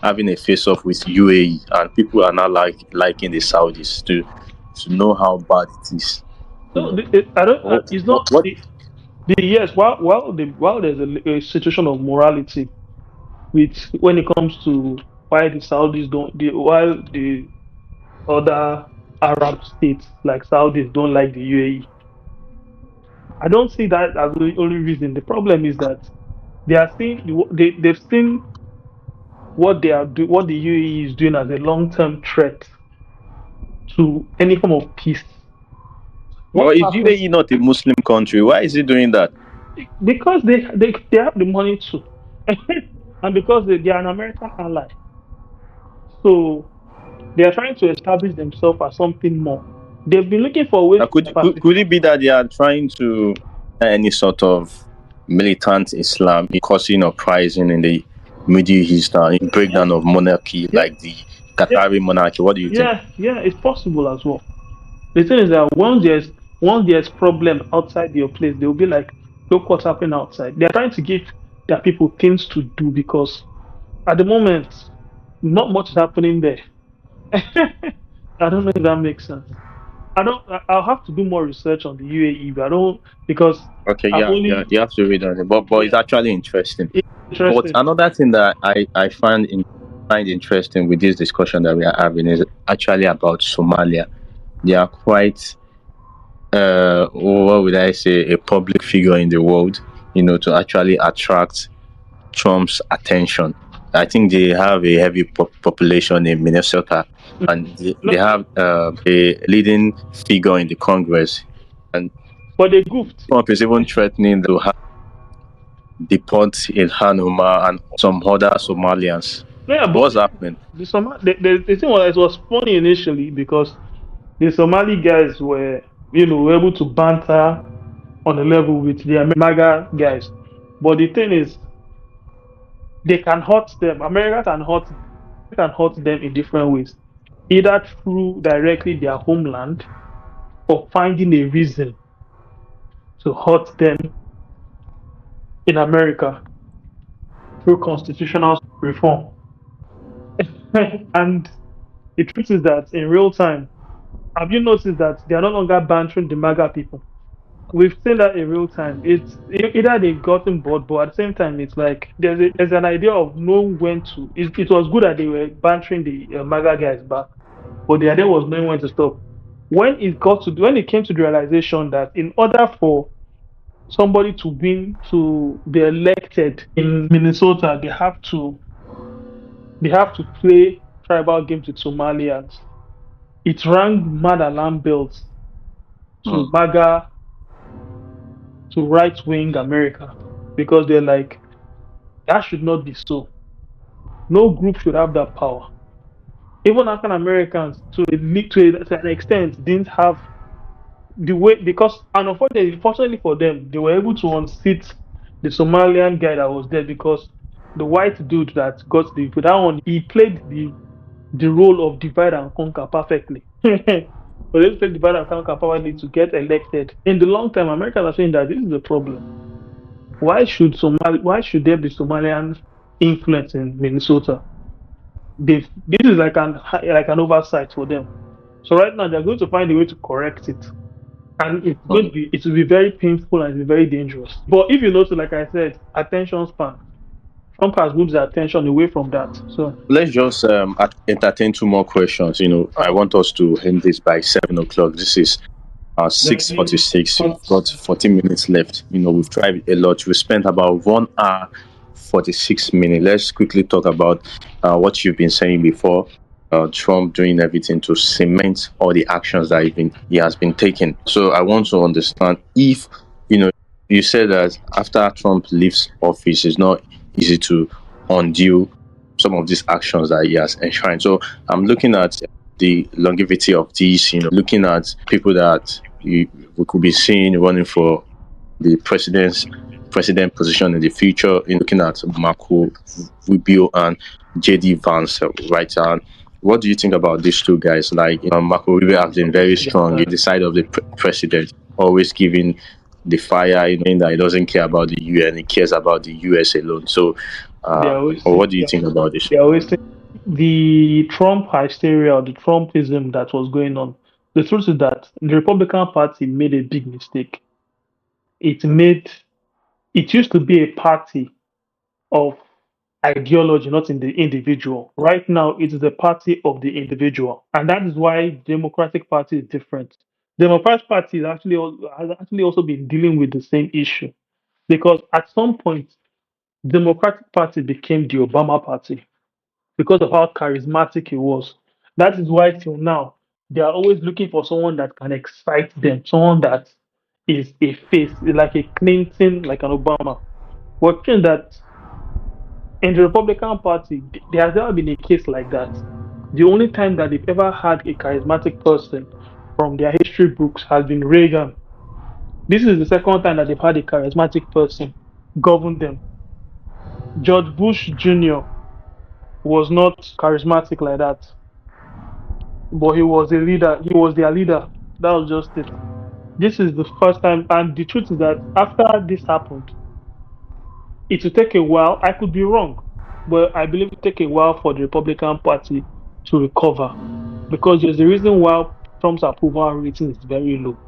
[SPEAKER 8] having a face-off with UAE, and people are now liking the Saudis to know how bad it is.
[SPEAKER 9] No, I don't. It's not. Yes, while there's a situation of morality, when it comes to why the Saudis while the other Arab states like Saudis don't like the UAE. I don't see that as the only reason. The problem is that they've seen what the UAE is doing as a long-term threat to any form of peace.
[SPEAKER 8] Well, is UAE not a Muslim country? Why is it doing that?
[SPEAKER 9] Because they have the money to, and because they are an American ally. So they are trying to establish themselves as something more. They've been looking for ways.
[SPEAKER 8] Could it be that they are trying to any sort of militant Islam causing uprising in the Middle East and breakdown of monarchy like the Qatari monarchy? What do you think?
[SPEAKER 9] Yeah, it's possible as well. The thing is that once there's problem outside your place, they'll be like, look what's happening outside. They're trying to give their people things to do because at the moment, not much is happening there. I don't know if that makes sense. I'll have to do more research on the UAE, but I don't because
[SPEAKER 8] you have to read on it. But it's actually interesting. But another thing that I find interesting with this discussion that we are having is actually about Somalia. They are quite what would I say, a public figure in the world, you know, to actually attract Trump's attention. I think they have a heavy population in Minnesota, and they have a leading figure in the Congress.
[SPEAKER 9] But they goofed.
[SPEAKER 8] Trump is even threatening to deport Ilhan Omar and some other Somalians.
[SPEAKER 9] Yeah, but
[SPEAKER 8] what's happening?
[SPEAKER 9] The thing was, it was funny initially because the Somali guys were able to banter on a level with the MAGA guys. But the thing is, they can hurt them. America can hurt them in different ways, either through directly their homeland or finding a reason to hurt them in America through constitutional reform. And the truth is that in real time, have you noticed that they are no longer bantering the MAGA people? We've seen that in real time. It's either they've gotten bored, but at the same time, it's like there's an idea of knowing when to. It was good that they were bantering the MAGA guys back, but the idea was knowing when to stop. When it came to the realization that in order for somebody to be elected in Minnesota, they have to play tribal games with Somalians. It rang mad alarm bells to MAGA, to right-wing America, because they're like, That should not be so. No group should have that power. Even African Americans, to an extent, didn't have the way, because, and unfortunately for them, they were able to unseat the Somalian guy that was there, because the white dude that got the that one, he played the role of divide and conquer perfectly. But they played divide and conquer perfectly to get elected. In the long term, Americans are saying that this is the problem. Why should there be Somalian influence in Minnesota? This is like an oversight for them. So right now they're going to find a way to correct it. And it will be very painful and it's very dangerous. But if you notice, like I said, attention span. Trump has moved the attention away from that. So
[SPEAKER 8] Let's just entertain two more questions. I want us to end this by 7 o'clock. This is 6:46. We've got 14 minutes left. We've tried a lot. We spent about 1 hour 46 minutes. Let's quickly talk about what you've been saying before. Trump doing everything to cement all the actions that he has been taking. So I want to understand if you said that after Trump leaves office, it's not easy to undo some of these actions that he has enshrined. So I'm looking at the longevity of these, looking at people that we could be seeing running for the president position in the future, looking at Marco Rubio and J.D. Vance, right? And what do you think about these two guys? Like, Marco Rubio has been very strong in the side of the president, always giving the fire, in that he doesn't care about the UN, he cares about the US alone. So, what do you think about this?
[SPEAKER 9] They always think the Trump hysteria or the Trumpism that was going on. The truth is that the Republican Party made a big mistake. It used to be a party of ideology, not in the individual. Right now, it is the party of the individual, and that is why Democratic Party is different. Democratic Party has actually also been dealing with the same issue, because at some point, Democratic Party became the Obama Party because of how charismatic he was. That is why till now they are always looking for someone that can excite them, someone that is a face, like a Clinton, like an Obama. We're seeing that in the Republican Party, there has never been a case like that. The only time that they've ever had a charismatic person from their history books has been Reagan. This is the second time that they've had a charismatic person govern them. George Bush Jr. was not charismatic like that, but he was a leader. He was their leader. That was just it. This is the first time, and the truth is that after this happened, it will take a while. I could be wrong, but I believe it will take a while for the Republican Party to recover, because there's a reason why Trump's approval rating is very low.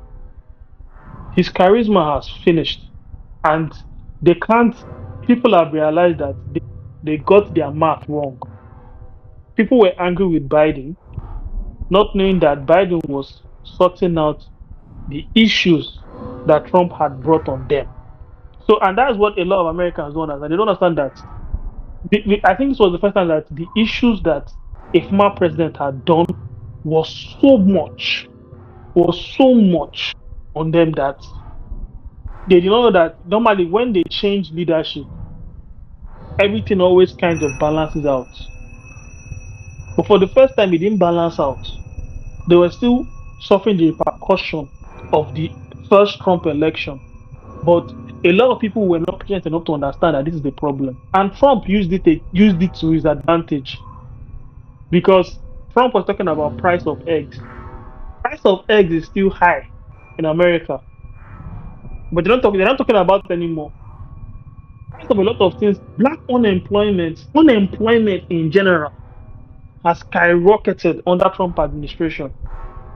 [SPEAKER 9] His charisma has finished, and they can't. People have realized that they got their math wrong. People were angry with Biden, not knowing that Biden was sorting out the issues that Trump had brought on them. So, and that's what a lot of Americans don't understand. They don't understand that. I think this was the first time that the issues that a former president had done was so much on them that they did not know that normally when they change leadership, everything always kind of balances out. But for the first time, it didn't balance out. They were still suffering the repercussion of the first Trump election. But a lot of people were not patient enough to understand that this is the problem. And Trump used it to his advantage. Because Trump was talking about price of eggs. Price of eggs is still high in America. But they're not talking about it anymore. Price of a lot of things. Black unemployment in general has skyrocketed under Trump administration.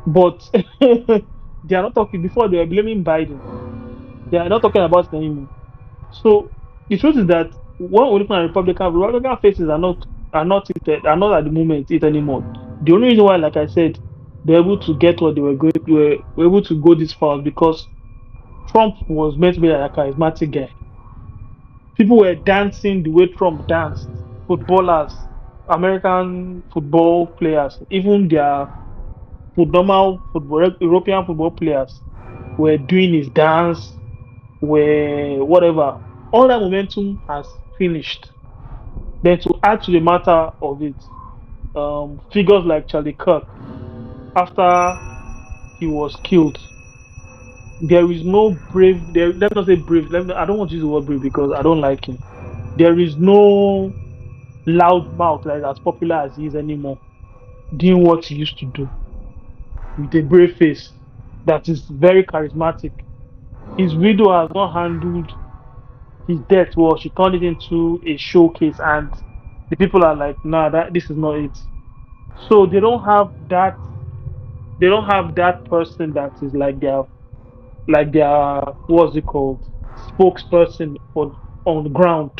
[SPEAKER 9] But they are not talking. Before they were blaming Biden. They are not talking about it anymore. So the truth is that when we look at Republican faces are not at the moment it anymore. The only reason why, like I said, they're able to get what they were able to go this far because Trump was meant to be a charismatic guy. People were dancing the way Trump danced. Footballers, American football players, even their normal football, European football players were doing his dance, whatever. All that momentum has finished. Then to add to the matter of it, figures like Charlie Kirk, after he was killed, there is no brave. Let me not say brave. I don't want to use the word brave because I don't like him. There is no loud mouth like as popular as he is anymore, doing what he used to do with a brave face that is very charismatic. His widow has not handled his death well. She turned it into a showcase, and the people are like, "Nah, this is not it." So they don't have that. They don't have that person that is like their what's it called, spokesperson on the ground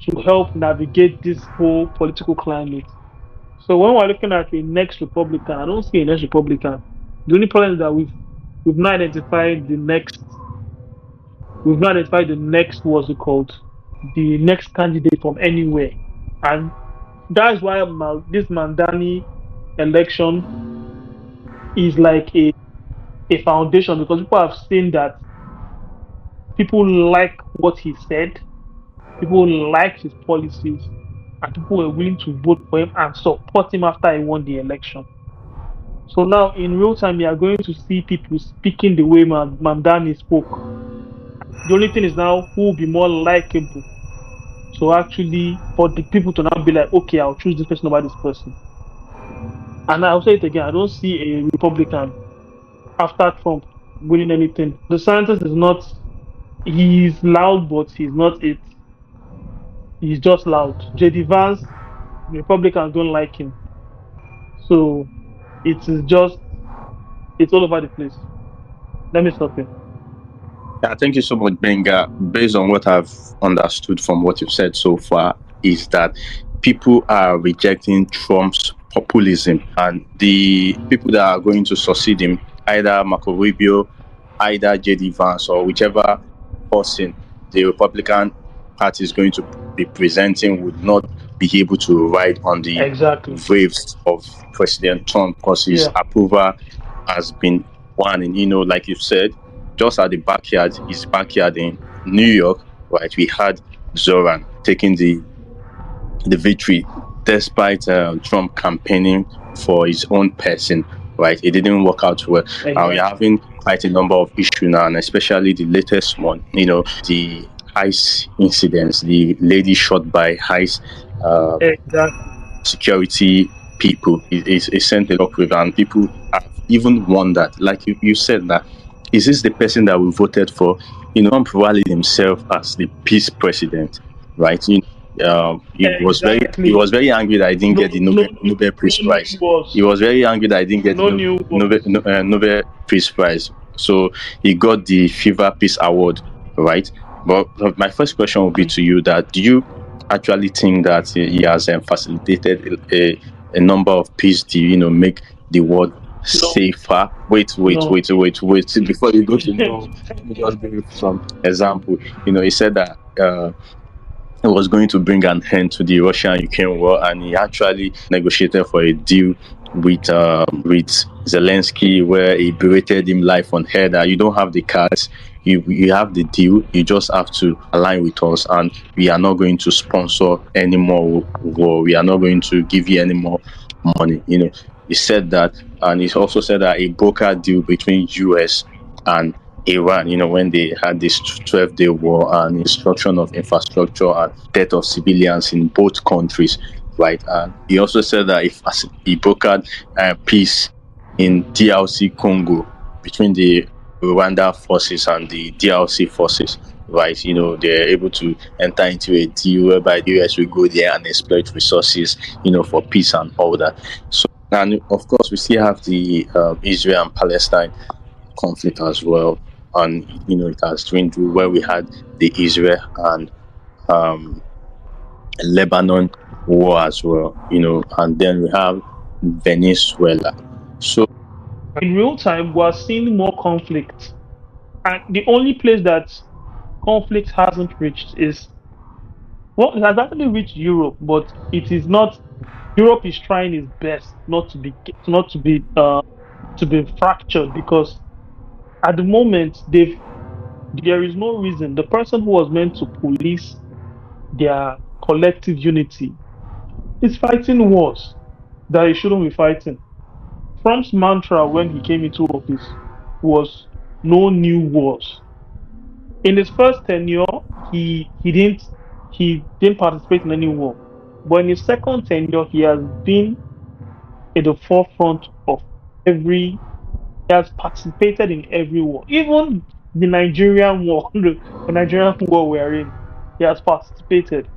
[SPEAKER 9] to help navigate this whole political climate. So when we're looking at the next Republican, I don't see a next Republican. The only problem is that we've not identified the next what's it called, the next candidate from anywhere, and that's why this Mandani election is like a foundation, because people have seen that people like what he said, people like his policies, and people were willing to vote for him and support him after he won the election. So now, in real time, you are going to see people speaking the way Mamdani spoke. The only thing is now who will be more likable. So actually, for the people to now be like, okay, I'll choose this person over this person. And I'll say it again, I don't see a Republican after Trump winning anything. The scientist is not, he's loud, but he's not it. He's just loud. J.D. Vance, Republicans don't like him. So it's all over the place. Let me stop here.
[SPEAKER 8] Yeah, thank you so much, Benga. Based on what I've understood from what you've said so far, is that people are rejecting Trump's populism, and the people that are going to succeed him, either Marco Rubio, either J.D. Vance, or whichever person the Republican Party is going to be presenting, would not be able to ride on the waves of President Trump, because his approval has been won. And like you said, just at the backyard, his backyard in New York, right? We had Zoran taking the victory, despite Trump campaigning for his own person, right? It didn't work out well. And we're having quite a number of issues now, and especially the latest one, the ICE incidents, the lady shot by ICE security people. It sent a lot with, and people have even wondered, like you said, that is this the person that we voted for? Trump rallied himself as the peace president, right? He was very angry that I didn't get the Nobel Peace Prize. He was very angry that I didn't get the Nobel Peace Prize. So he got the FIFA Peace Award, right? But my first question would be to you: that do you actually think that he has facilitated a number of peace to make the world safer? Wait before you go to let me just give you some example. He said that he was going to bring an end to the Russia-Ukraine war, and he actually negotiated for a deal with Zelensky, where he berated him live on air that you don't have the cards, you have the deal, you just have to align with us, and we are not going to sponsor any more war, we are not going to give you any more money. He said that, and he also said that a broker deal between US and Iran, when they had this 12-day war and destruction of infrastructure and death of civilians in both countries, right? And he also said that if he brokered peace in DRC Congo between the Rwanda forces and the DRC forces, right? They're able to enter into a deal whereby the US will go there and exploit resources, for peace and all that. So, and of course, we still have the Israel and Palestine conflict as well. And, it has dwindled, where we had the Israel and Lebanon war as well, and then we have Venezuela. So
[SPEAKER 9] in real time, we're seeing more conflict. And the only place that conflict hasn't reached is, it has actually reached Europe, but it is not. Europe is trying its best not to be fractured, because at the moment there is no reason. The person who was meant to police their collective unity. He's fighting wars that he shouldn't be fighting. Trump's mantra when he came into office was no new wars. In his first tenure, he didn't participate in any war. But in his second tenure, he has been at the forefront of he has participated in every war, even the Nigerian war, the Nigerian war we're in. He has participated,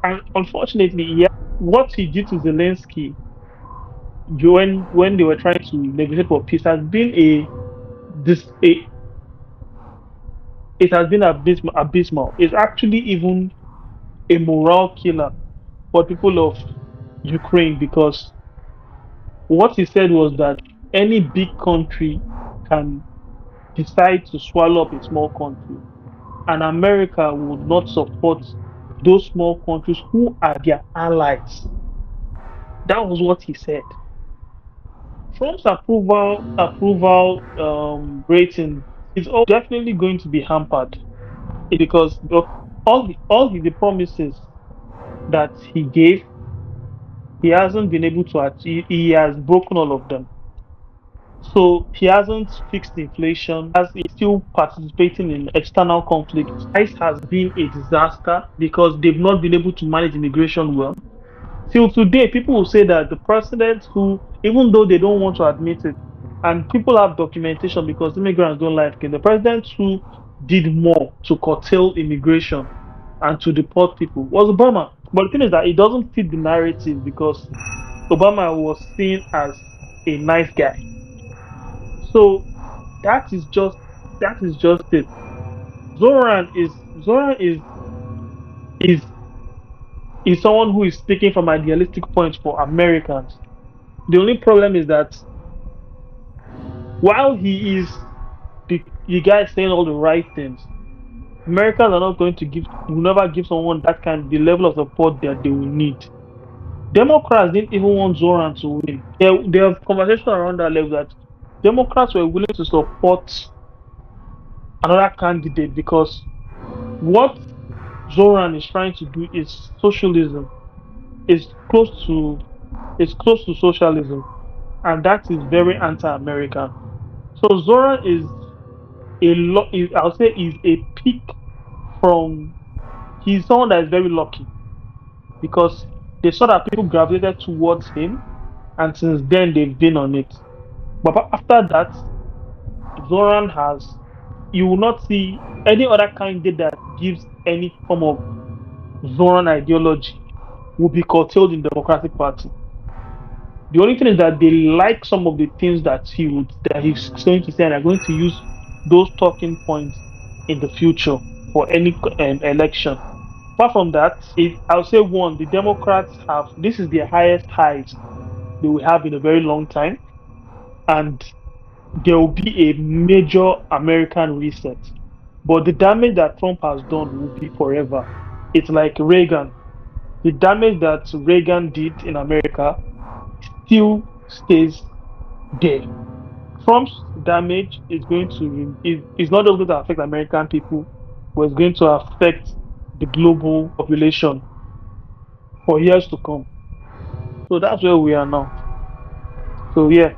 [SPEAKER 9] and unfortunately, what he did to Zelensky when they were trying to negotiate for peace has been this a it has been abysmal. It's actually even a morale killer for people of Ukraine, because what he said was that any big country can decide to swallow up a small country, and America would not support those small countries who are their allies. That was what he said. Trump's approval rating is definitely going to be hampered, because the promises that he gave, he hasn't been able to achieve. He has broken all of them. So he hasn't fixed inflation, as he's still participating in external conflict. ICE has been a disaster because they've not been able to manage immigration well. Till today, people will say that the president who, even though they don't want to admit it, and people have documentation because immigrants don't like it, the president who did more to curtail immigration and to deport people was Obama. But the thing is that it doesn't fit the narrative, because Obama was seen as a nice guy. So that is just it. Zoran is someone who is speaking from idealistic points for Americans. The only problem is that while he is the guy saying all the right things, Americans are not going to will never give someone the level of support that they will need. Democrats didn't even want Zoran to win. There have conversations around that level that Democrats were willing to support another candidate, because what Zoran is trying to do is socialism. It's close to socialism, and that is very anti-American. So Zoran is I'll say is a pick from. He's someone that is very lucky, because they saw that people gravitated towards him, and since then they've been on it. But after that, Zoran you will not see any other candidate that gives any form of Zoran ideology will be curtailed in the Democratic Party. The only thing is that they like some of the things that he's going to say, and are going to use those talking points in the future for any election. Apart from that, I'll say the Democrats this is the highest highs they will have in a very long time, and there will be a major American reset. But the damage that Trump has done will be forever. It's like Reagan. The damage that Reagan did in America still stays there. Trump's damage is not just going to affect American people, but it's going to affect the global population for years to come. So that's where we are now. So yeah.